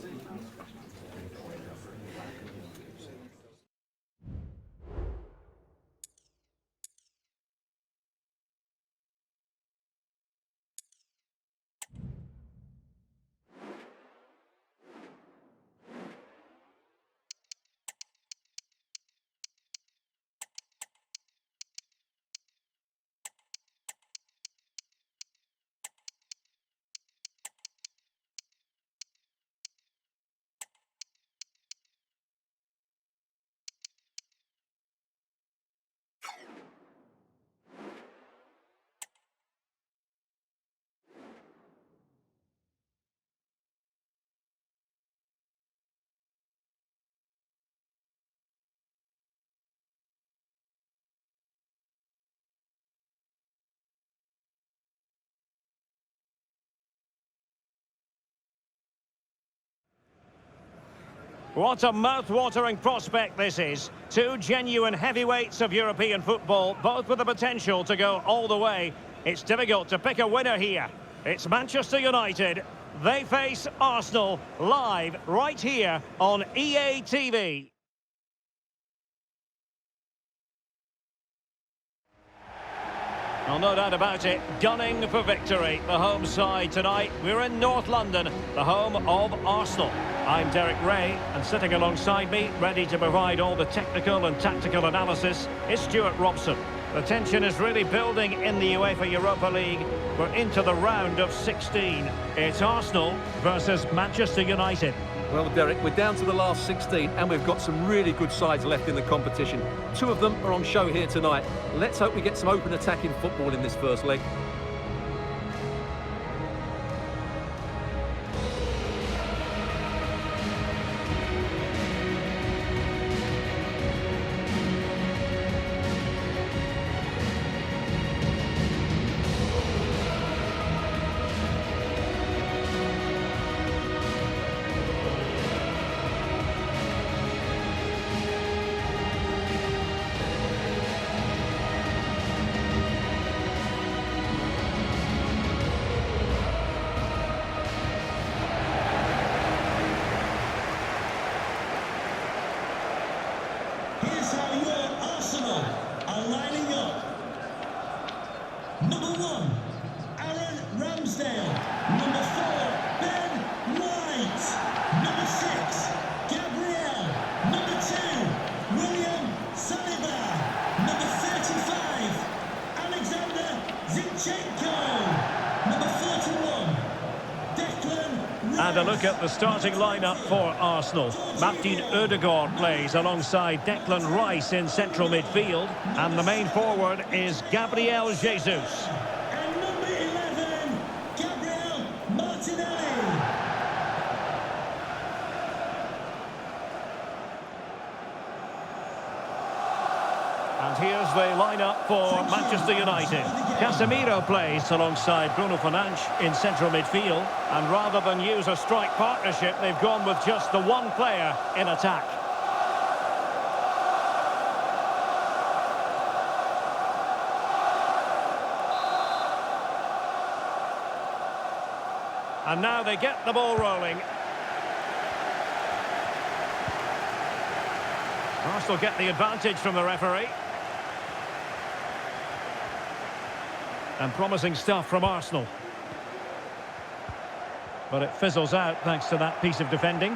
What a mouth-watering prospect this is. Two genuine heavyweights of European football, both with the potential to go all the way. It's difficult to pick a winner here. It's Manchester United. They face Arsenal live right here on EA TV. Well, no doubt about it, gunning for victory. The home side tonight. We're in North London, the home of Arsenal. I'm Derek Ray, and sitting alongside me, ready to provide all the technical and tactical analysis, is Stuart Robson. The tension is really building in the UEFA Europa League. We're into the round of 16. It's Arsenal versus Manchester United. Well, Derek, we're down to the last 16 and we've got some really good sides left in the competition. Two of them are on show here tonight. Let's hope we get some open attacking football in this first leg. 12 are lining up. Number 1, Aaron Ramsdale. Number 4, Ben White. Number 6, Gabriel. Number 2, William Saliba. Number 35, Alexander Zinchenko. Number 41, Declan Rice. And a look at the starting lineup for Arsenal. Martin Ødegaard plays alongside Declan Rice in central midfield. And the main forward is Gabriel Jesus. And number 11, Gabriel Martinelli. And here's the lineup for Manchester United. Casemiro plays alongside Bruno Fernandes in central midfield. And rather than use a strike partnership, they've gone with just the one player in attack. And now they get the ball rolling. Arsenal get the advantage from the referee. And promising stuff from Arsenal. But it fizzles out thanks to that piece of defending.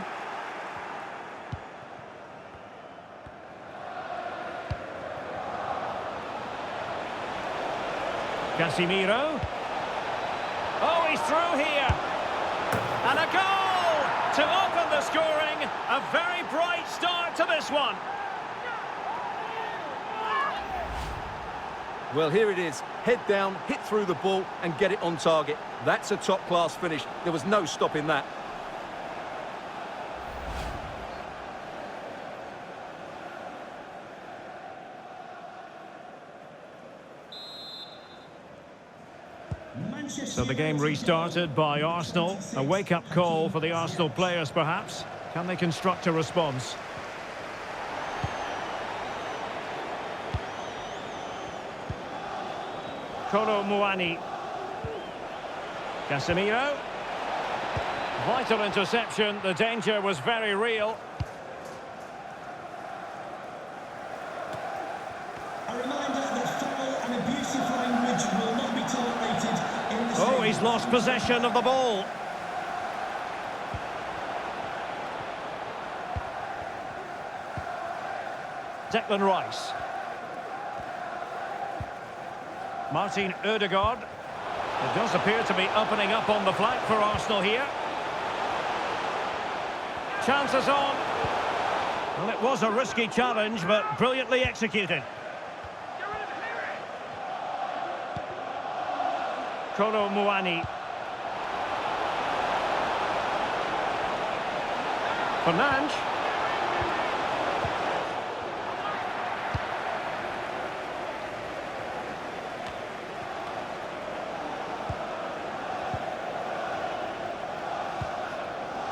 Casemiro. Oh, he's through here. And a goal to open the scoring. A very bright start to this one. Well, here it is. Head down, hit through the ball and get it on target. That's a top-class finish. There was no stopping that. So the game restarted by Arsenal. A wake-up call for the Arsenal players, perhaps. Can they construct a response? Kolo Muani. Casemiro. Vital interception. The danger was very real. A reminder that foul and abusive language will not be tolerated in the Oh, he's lost possession of the ball. Declan Rice. Martin Ødegaard. It does appear to be opening up on the flank for Arsenal here. Chances on. Well, it was a risky challenge, but brilliantly executed. Kolo Muani. Fernandes.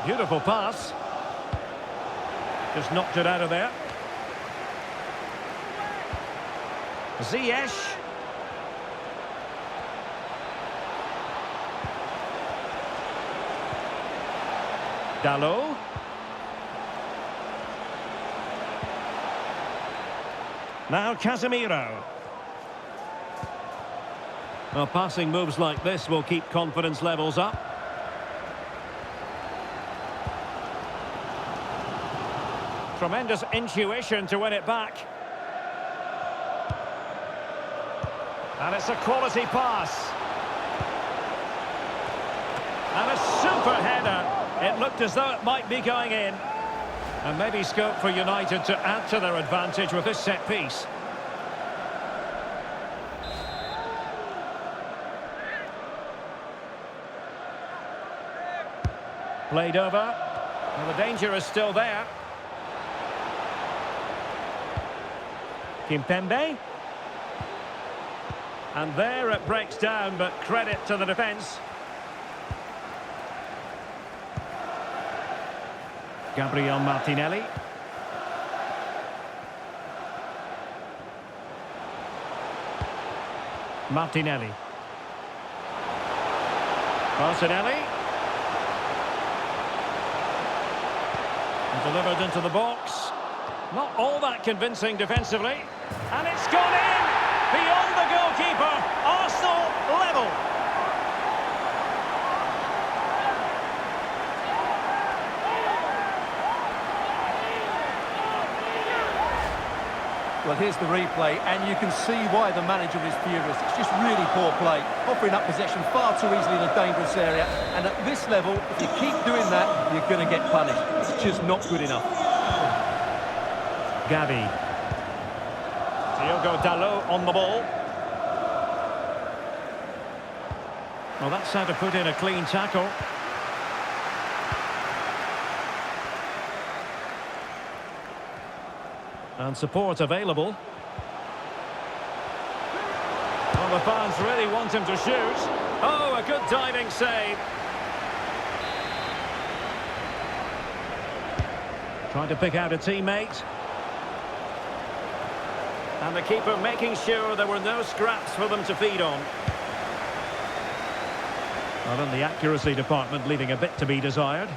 Beautiful pass. Just knocked it out of there. Ziyech. Dalot. Now Casemiro. Well, passing moves like this will keep confidence levels up. Tremendous intuition to win it back. And it's a quality pass. And a super header. It looked as though it might be going in. And maybe scope for United to add to their advantage with this set piece. Played over. Well, the danger is still there. Kimpembe. And there it breaks down, but credit to the defence. Gabriel Martinelli. Martinelli. Martinelli. And delivered into the box. Not all that convincing defensively. And it's gone in! Beyond the goalkeeper, Arsenal level. Well, here's the replay, and you can see why the manager is furious. It's just really poor play, offering up possession far too easily in a dangerous area. And at this level, if you keep doing that, you're going to get punished. It's just not good enough. Gavi. Diogo Dalot on the ball. Well, that's how to put in a clean tackle. And support available. Well, the fans really want him to shoot. Oh, a good diving save. Trying to pick out a teammate. And the keeper making sure there were no scraps for them to feed on. Well, in the accuracy department, leaving a bit to be desired.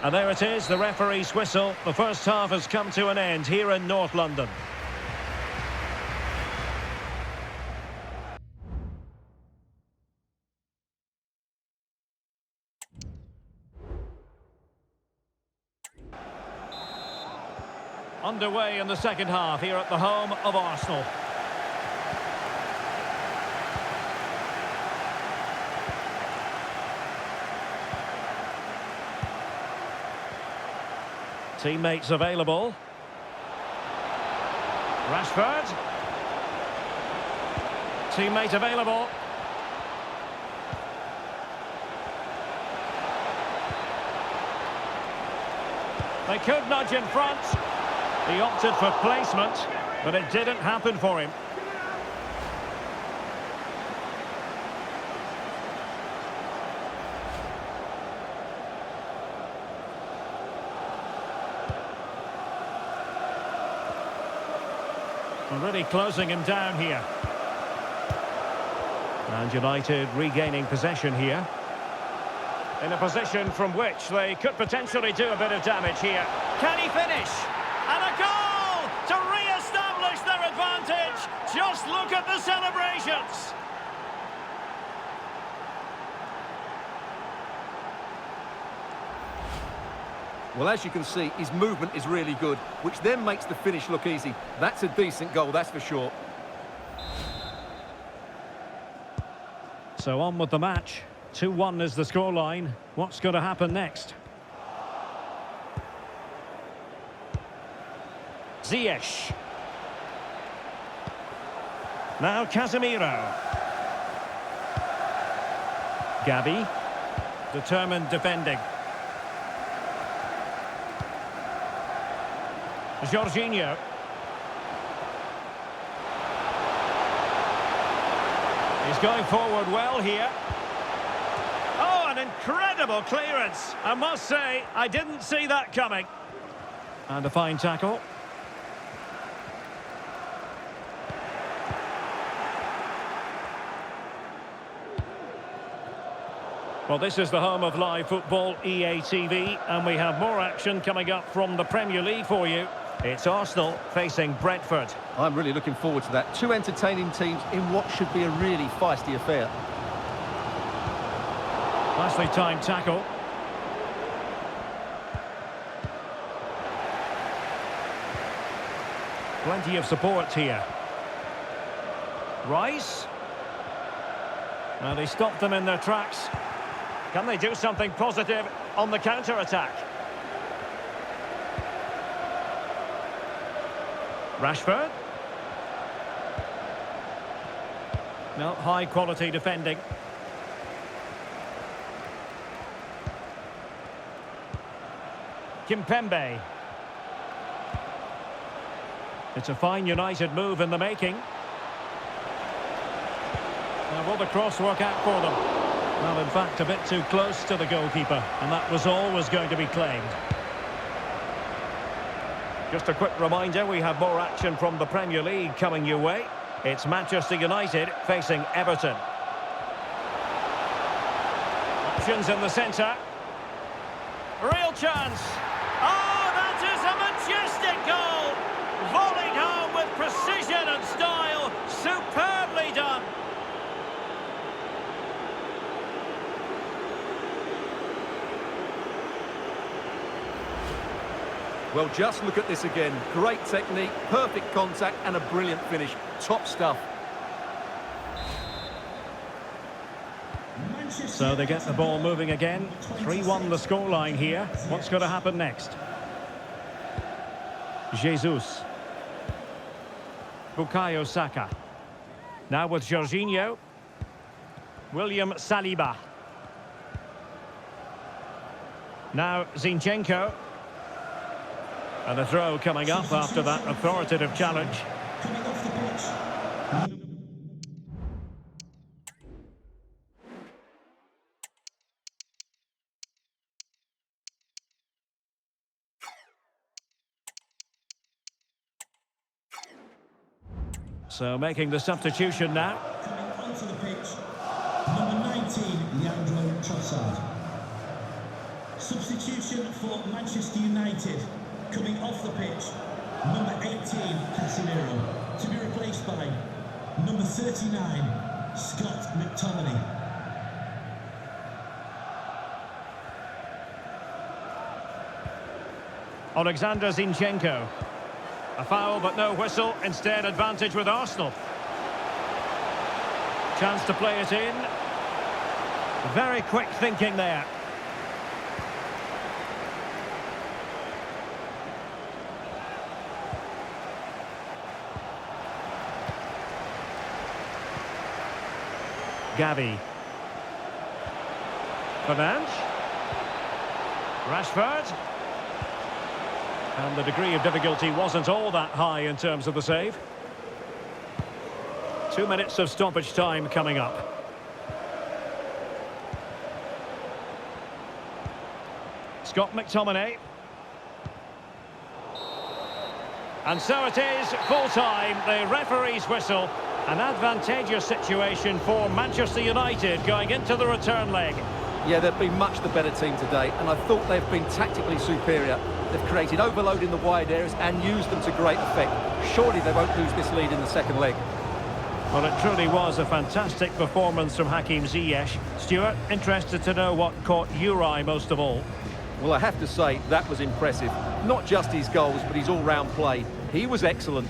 And there it is, the referee's whistle. The first half has come to an end here in North London. Underway in the second half here at the home of Arsenal. Teammates available. Rashford. Teammate available. They could nudge in front. He opted for placement, but it didn't happen for him. Really closing him down here. And United regaining possession here. In a position from which they could potentially do a bit of damage here. Can he finish? And a goal to re-establish their advantage. Just look at the celebrations. Well, as you can see, his movement is really good, which then makes the finish look easy. That's a decent goal, that's for sure. So on with the match. 2-1 is the scoreline. What's going to happen next? Ziyech. Now Casemiro. Gavi. Determined defending. Jorginho. He's going forward well here. Oh, an incredible clearance. I must say, I didn't see that coming. And a fine tackle. Well, this is the home of live football, EA TV, and we have more action coming up from the Premier League for you. It's Arsenal facing Brentford. I'm really looking forward to that. Two entertaining teams in what should be a really feisty affair. Nicely timed tackle. Plenty of support here. Rice. Well, they stopped them in their tracks. Can they do something positive on the counter-attack? Rashford. No, high-quality defending. Kimpembe. It's a fine United move in the making. Now, will the cross work out for them? Well, in fact, a bit too close to the goalkeeper, and that was always going to be claimed. Just a quick reminder, we have more action from the Premier League coming your way. It's Manchester United facing Everton. options in the centre. Real chance. Oh, that is a majestic goal! Volleyed home with precision and style. Superbly done. Well, just look at this again. Great technique, perfect contact, and a brilliant finish. Top stuff. So they get the ball moving again. 3-1 the scoreline here. What's going to happen next? Jesus. Bukayo Saka. Now with Jorginho. William Saliba. Now Zinchenko. And a throw coming up after that authoritative challenge. Coming off the pitch. So making the substitution now. Coming onto the pitch, number 19, Leandro Trossard. Substitution for Manchester United. Coming off the pitch, number 18, Casemiro. To be replaced by number 39, Scott McTominay. Alexander Zinchenko. A foul, but no whistle. Instead, advantage with Arsenal. Chance to play it in. Very quick thinking there. Gavi. Fernandes. Rashford. And the degree of difficulty wasn't all that high in terms of the save. 2 minutes of stoppage time coming up. Scott McTominay. And so it is, full time, the referee's whistle. An advantageous situation for Manchester United going into the return leg. Yeah, they've been much the better team today, and I thought they've been tactically superior. They've created overload in the wide areas and used them to great effect. Surely they won't lose this lead in the second leg. Well, it truly was a fantastic performance from Hakim Ziyech. Stuart, interested to know what caught your eye most of all. Well, I have to say, that was impressive. Not just his goals, but his all-round play. He was excellent.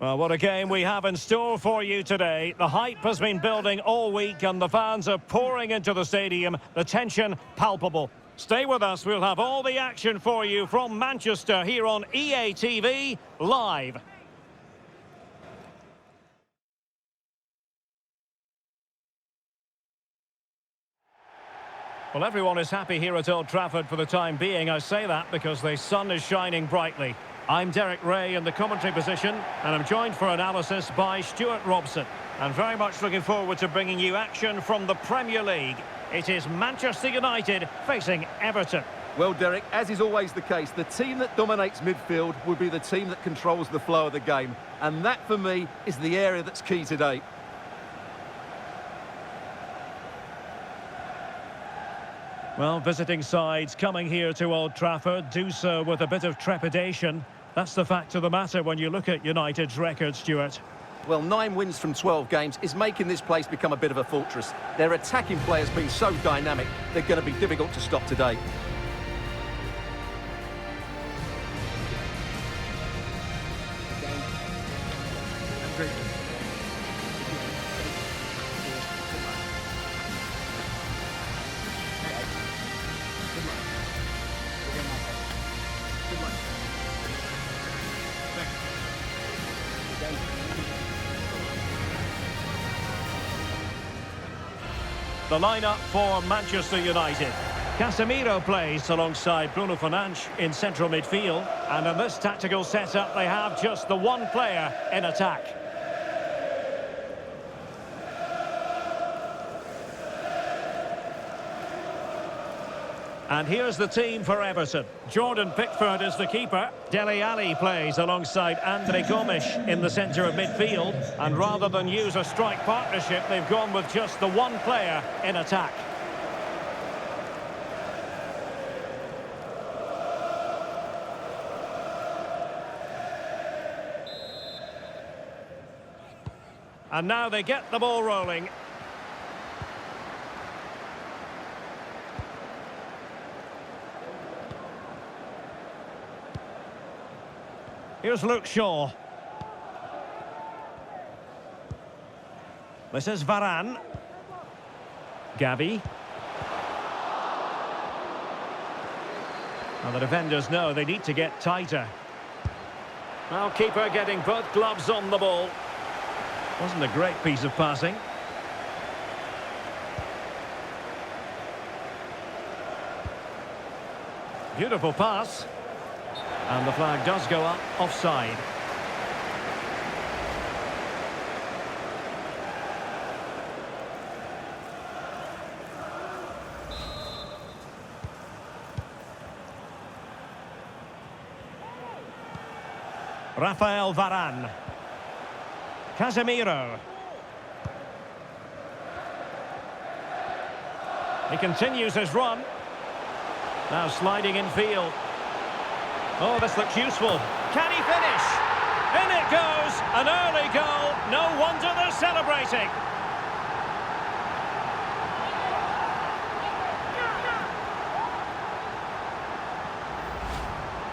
Well, what a game we have in store for you today. The hype has been building all week and the fans are pouring into the stadium. The tension palpable. Stay with us, we'll have all the action for you from Manchester here on EA TV live. Well, everyone is happy here at Old Trafford for the time being. I say that because the sun is shining brightly. I'm Derek Ray in the commentary position, and I'm joined for analysis by Stuart Robson. And very much looking forward to bringing you action from the Premier League. It is Manchester United facing Everton. Well, Derek, as is always the case, the team that dominates midfield will be the team that controls the flow of the game. And that, for me, is the area that's key today. Well, visiting sides coming here to Old Trafford do so with a bit of trepidation. That's the fact of the matter when you look at United's record, Stuart. Well, 9 wins from 12 games is making this place become a bit of a fortress. Their attacking play has been so dynamic, they're going to be difficult to stop today. The lineup for Manchester United. Casemiro plays alongside Bruno Fernandes in central midfield. And in this tactical setup, they have just the one player in attack. And here's the team for Everton. Jordan Pickford is the keeper. Dele Alli plays alongside Andre Gomes in the centre of midfield. And rather than use a strike partnership, they've gone with just the one player in attack. And now they get the ball rolling. Here's Luke Shaw. This is Varane. Gavi. And the defenders know they need to get tighter. Well, keeper getting both gloves on the ball. Wasn't a great piece of passing. Beautiful pass. And the flag does go up offside. Rafael Varane. Casemiro. He continues his run. Now sliding in field. Oh, this looks useful. Can he finish? In it goes! An early goal. No wonder they're celebrating.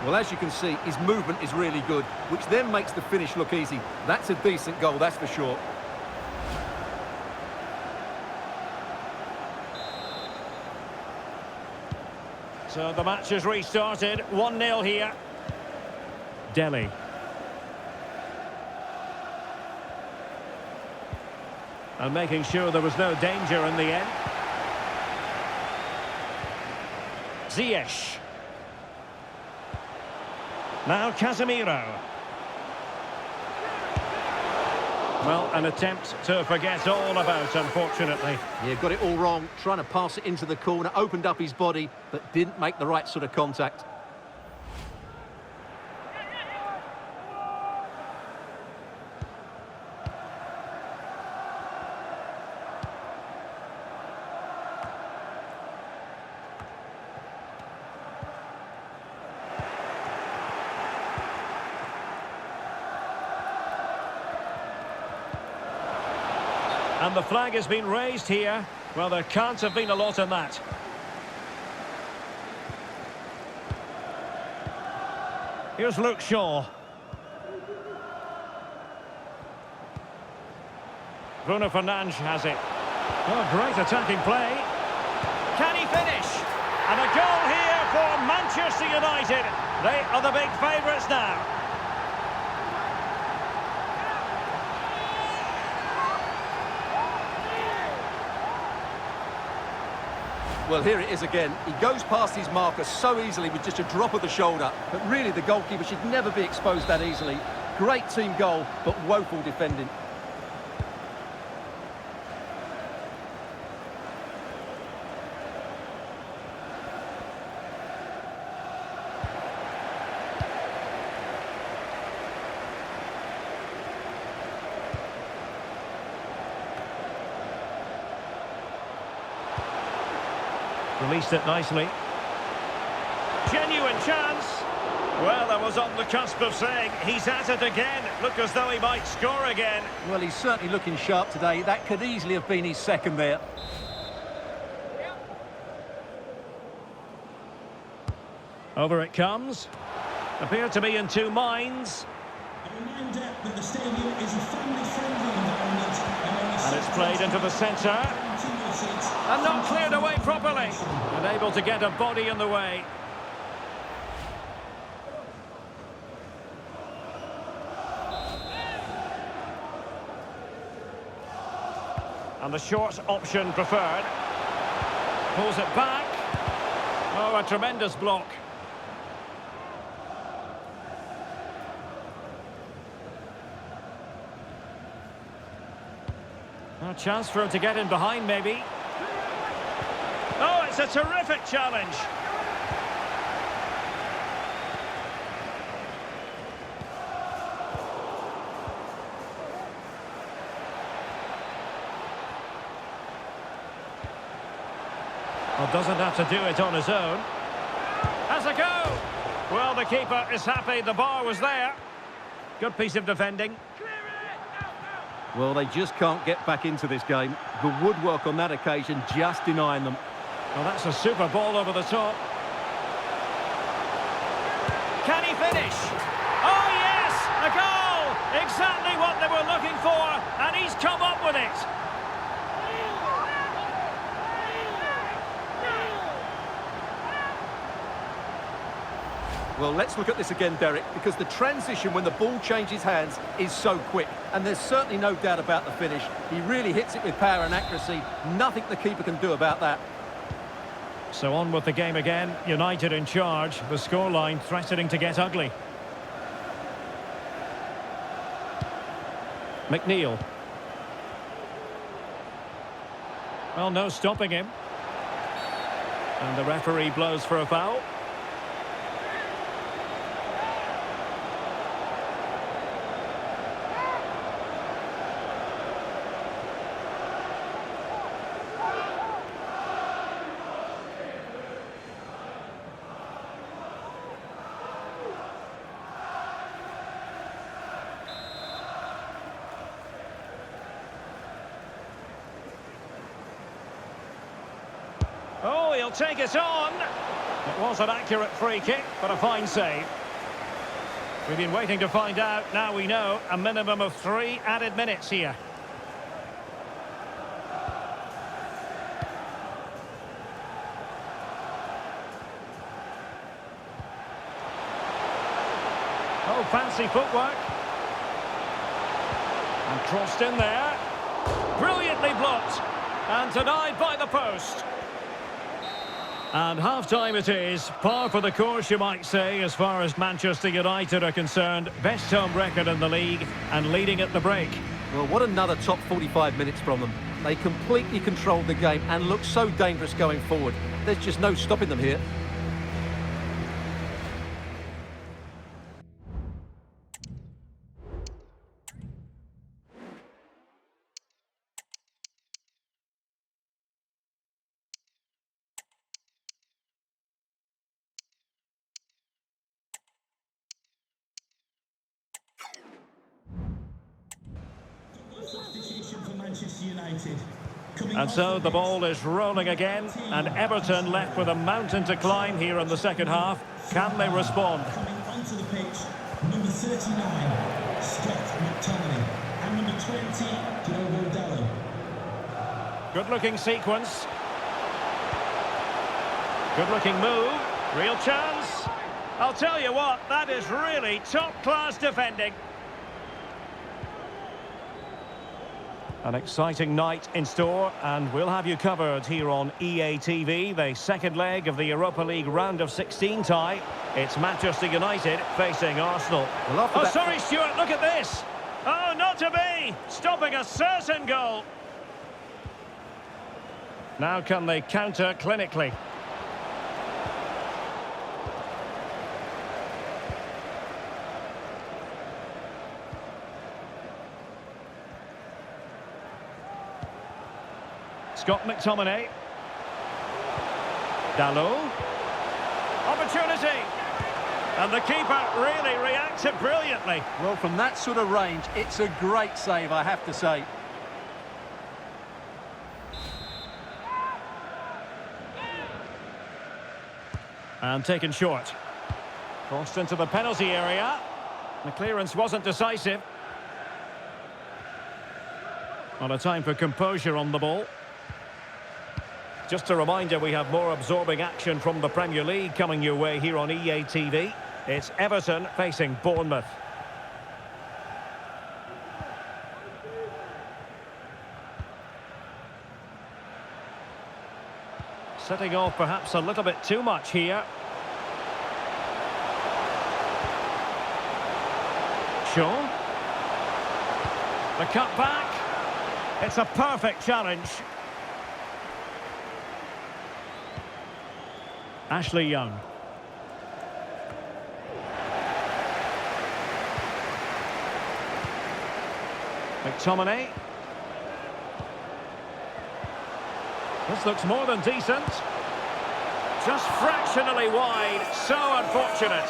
Well, as you can see, his movement is really good, which then makes the finish look easy. That's a decent goal, that's for sure. So the match has restarted. 1-0 here. Dele. And making sure there was no danger in the end. Ziyech. Now Casemiro. Well, an attempt to forget all about, unfortunately. Yeah, got it all wrong, trying to pass it into the corner, opened up his body, but didn't make the right sort of contact. And the flag has been raised here. Well, there can't have been a lot in that. Here's Luke Shaw. Bruno Fernandes has it. Oh, great attacking play. Can he finish? And a goal here for Manchester United. They are the big favourites now. Well, here it is again. He goes past his marker so easily with just a drop of the shoulder. But really, the goalkeeper should never be exposed that easily. Great team goal, but woeful defending. Released it nicely. Genuine chance. Well, I was on the cusp of saying he's at it again. Look as though he might score again. Well, he's certainly looking sharp today. That could easily have been his second there. Over it comes. Appear to be in two minds. A reminder that the stadium is a family-friendly environment. And it's played into the centre. And not cleared away properly. Unable to get a body in the way. And the short option preferred. Pulls it back. Oh, a tremendous block. A chance for him to get in behind, maybe. Oh, it's a terrific challenge. Well, doesn't have to do it on his own. Has a go. Well, the keeper is happy the bar was there. Good piece of defending. Well, they just can't get back into this game. The woodwork on that occasion just denying them. Well, that's a super ball over the top. Can he finish? Oh, yes! A goal! Exactly what they were looking for, and he's come up with it. Well, let's look at this again, Derek, because the transition when the ball changes hands is so quick. And there's certainly no doubt about the finish. He really hits it with power and accuracy. Nothing the keeper can do about that. So on with the game again. United in charge. The scoreline threatening to get ugly. McNeil. Well, no stopping him. And the referee blows for a foul. Oh, he'll take it on. It was an accurate free kick, but a fine save. We've been waiting to find out. Now we know a minimum of 3 added minutes here. Oh, fancy footwork. And crossed in there. Brilliantly blocked. And denied by the post. And half-time it is. Par for the course, you might say, as far as Manchester United are concerned. Best home record in the league and leading at the break. Well, what another top 45 minutes from them. They completely controlled the game and look so dangerous going forward. There's just no stopping them here. Substitution for Manchester United. And so the ball is rolling again, and Everton left with a mountain to climb here in the second half. Can they respond? Coming onto the pitch, number 39, Scott McTominay, and number 20, Diogo Dalot. Good-looking sequence. Good-looking move. Real chance. I'll tell you what, that is really top-class defending. An exciting night in store, and we'll have you covered here on EA TV, the second leg of the Europa League round of 16 tie. It's Manchester United facing Arsenal. Well, oh, sorry, Stuart, look at this. Oh, not to be. Stopping a certain goal. Now can they counter clinically? Scott McTominay. Dalot. Opportunity. And the keeper really reacted brilliantly. Well, from that sort of range, it's a great save, I have to say. And taken short. Crossed into the penalty area. The clearance wasn't decisive. Not a time for composure on the ball. Just a reminder, we have more absorbing action from the Premier League coming your way here on EA TV. It's Everton facing Bournemouth. Setting off perhaps a little bit too much here. Shaw. The cut back. It's a perfect challenge. Ashley Young. McTominay. This looks more than decent. Just fractionally wide. So unfortunate.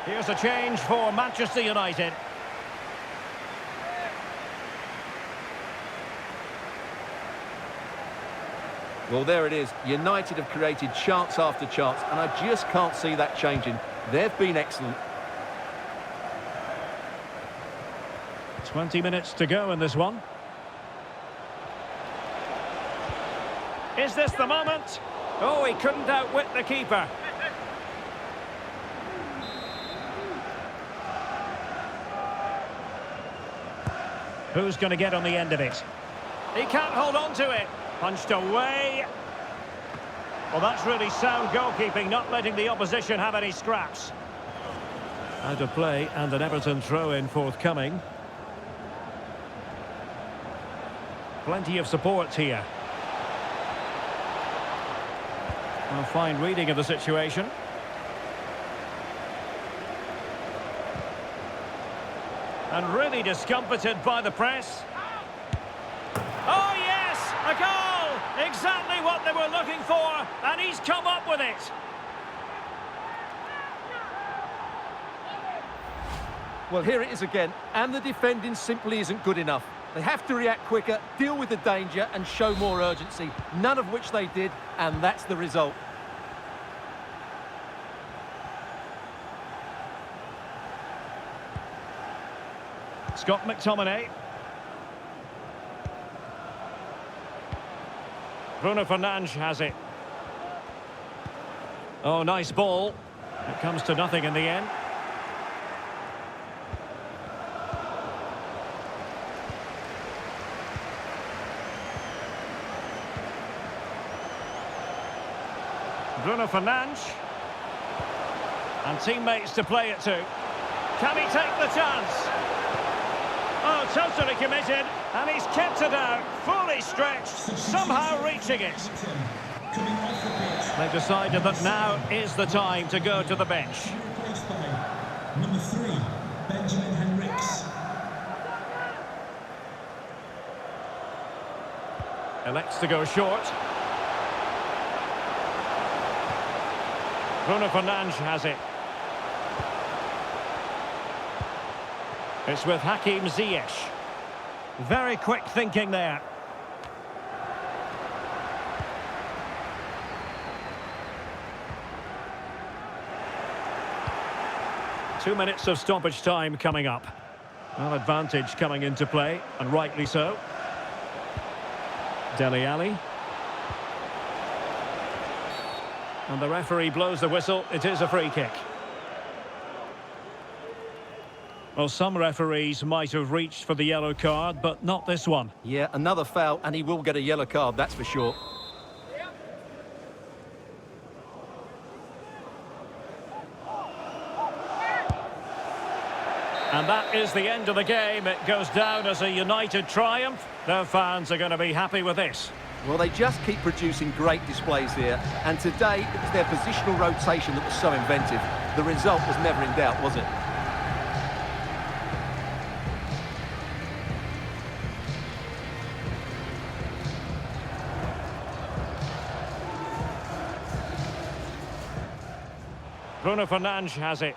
Here's a change for Manchester United. Well, there it is. United have created chance after chance, and I just can't see that changing. They've been excellent. 20 minutes to go in this one. Is this the moment? Oh, he couldn't outwit the keeper. Who's going to get on the end of it? He can't hold on to it. Punched away. Well, that's really sound goalkeeping, not letting the opposition have any scraps. Out of play, and an Everton throw-in forthcoming. Plenty of support here. Well, fine reading of the situation. And really discomfited by the press. Oh, yes! A goal! Exactly what they were looking for, and he's come up with it. Well, here it is again, and the defending simply isn't good enough. They have to react quicker, deal with the danger, and show more urgency, none of which they did, and that's the result. Scott McTominay. Bruno Fernandes has it. Oh, nice ball. It comes to nothing in the end. Bruno Fernandes. And teammates to play it to. Can he take the chance? Oh, totally committed, and he's kept it out, fully stretched, somehow reaching it. They've decided that now is the time to go to the bench. Replaced by number 3, Benjamin Henriks. Elects to go short. Bruno Fernandes has it. It's with Hakim Ziyech. Very quick thinking there. Two minutes of stoppage time coming up. Well, advantage coming into play, and rightly so. Dele Alli. And the referee blows the whistle. It is a free kick. Well, some referees might have reached for the yellow card, but not this one. Yeah, another foul, and he will get a yellow card, that's for sure. And that is the end of the game. It goes down as a united triumph. Their fans are going to be happy with this. Well, they just keep producing great displays here, and today it was their positional rotation that was so inventive. The result was never in doubt, was it? Bruno Fernandes has it.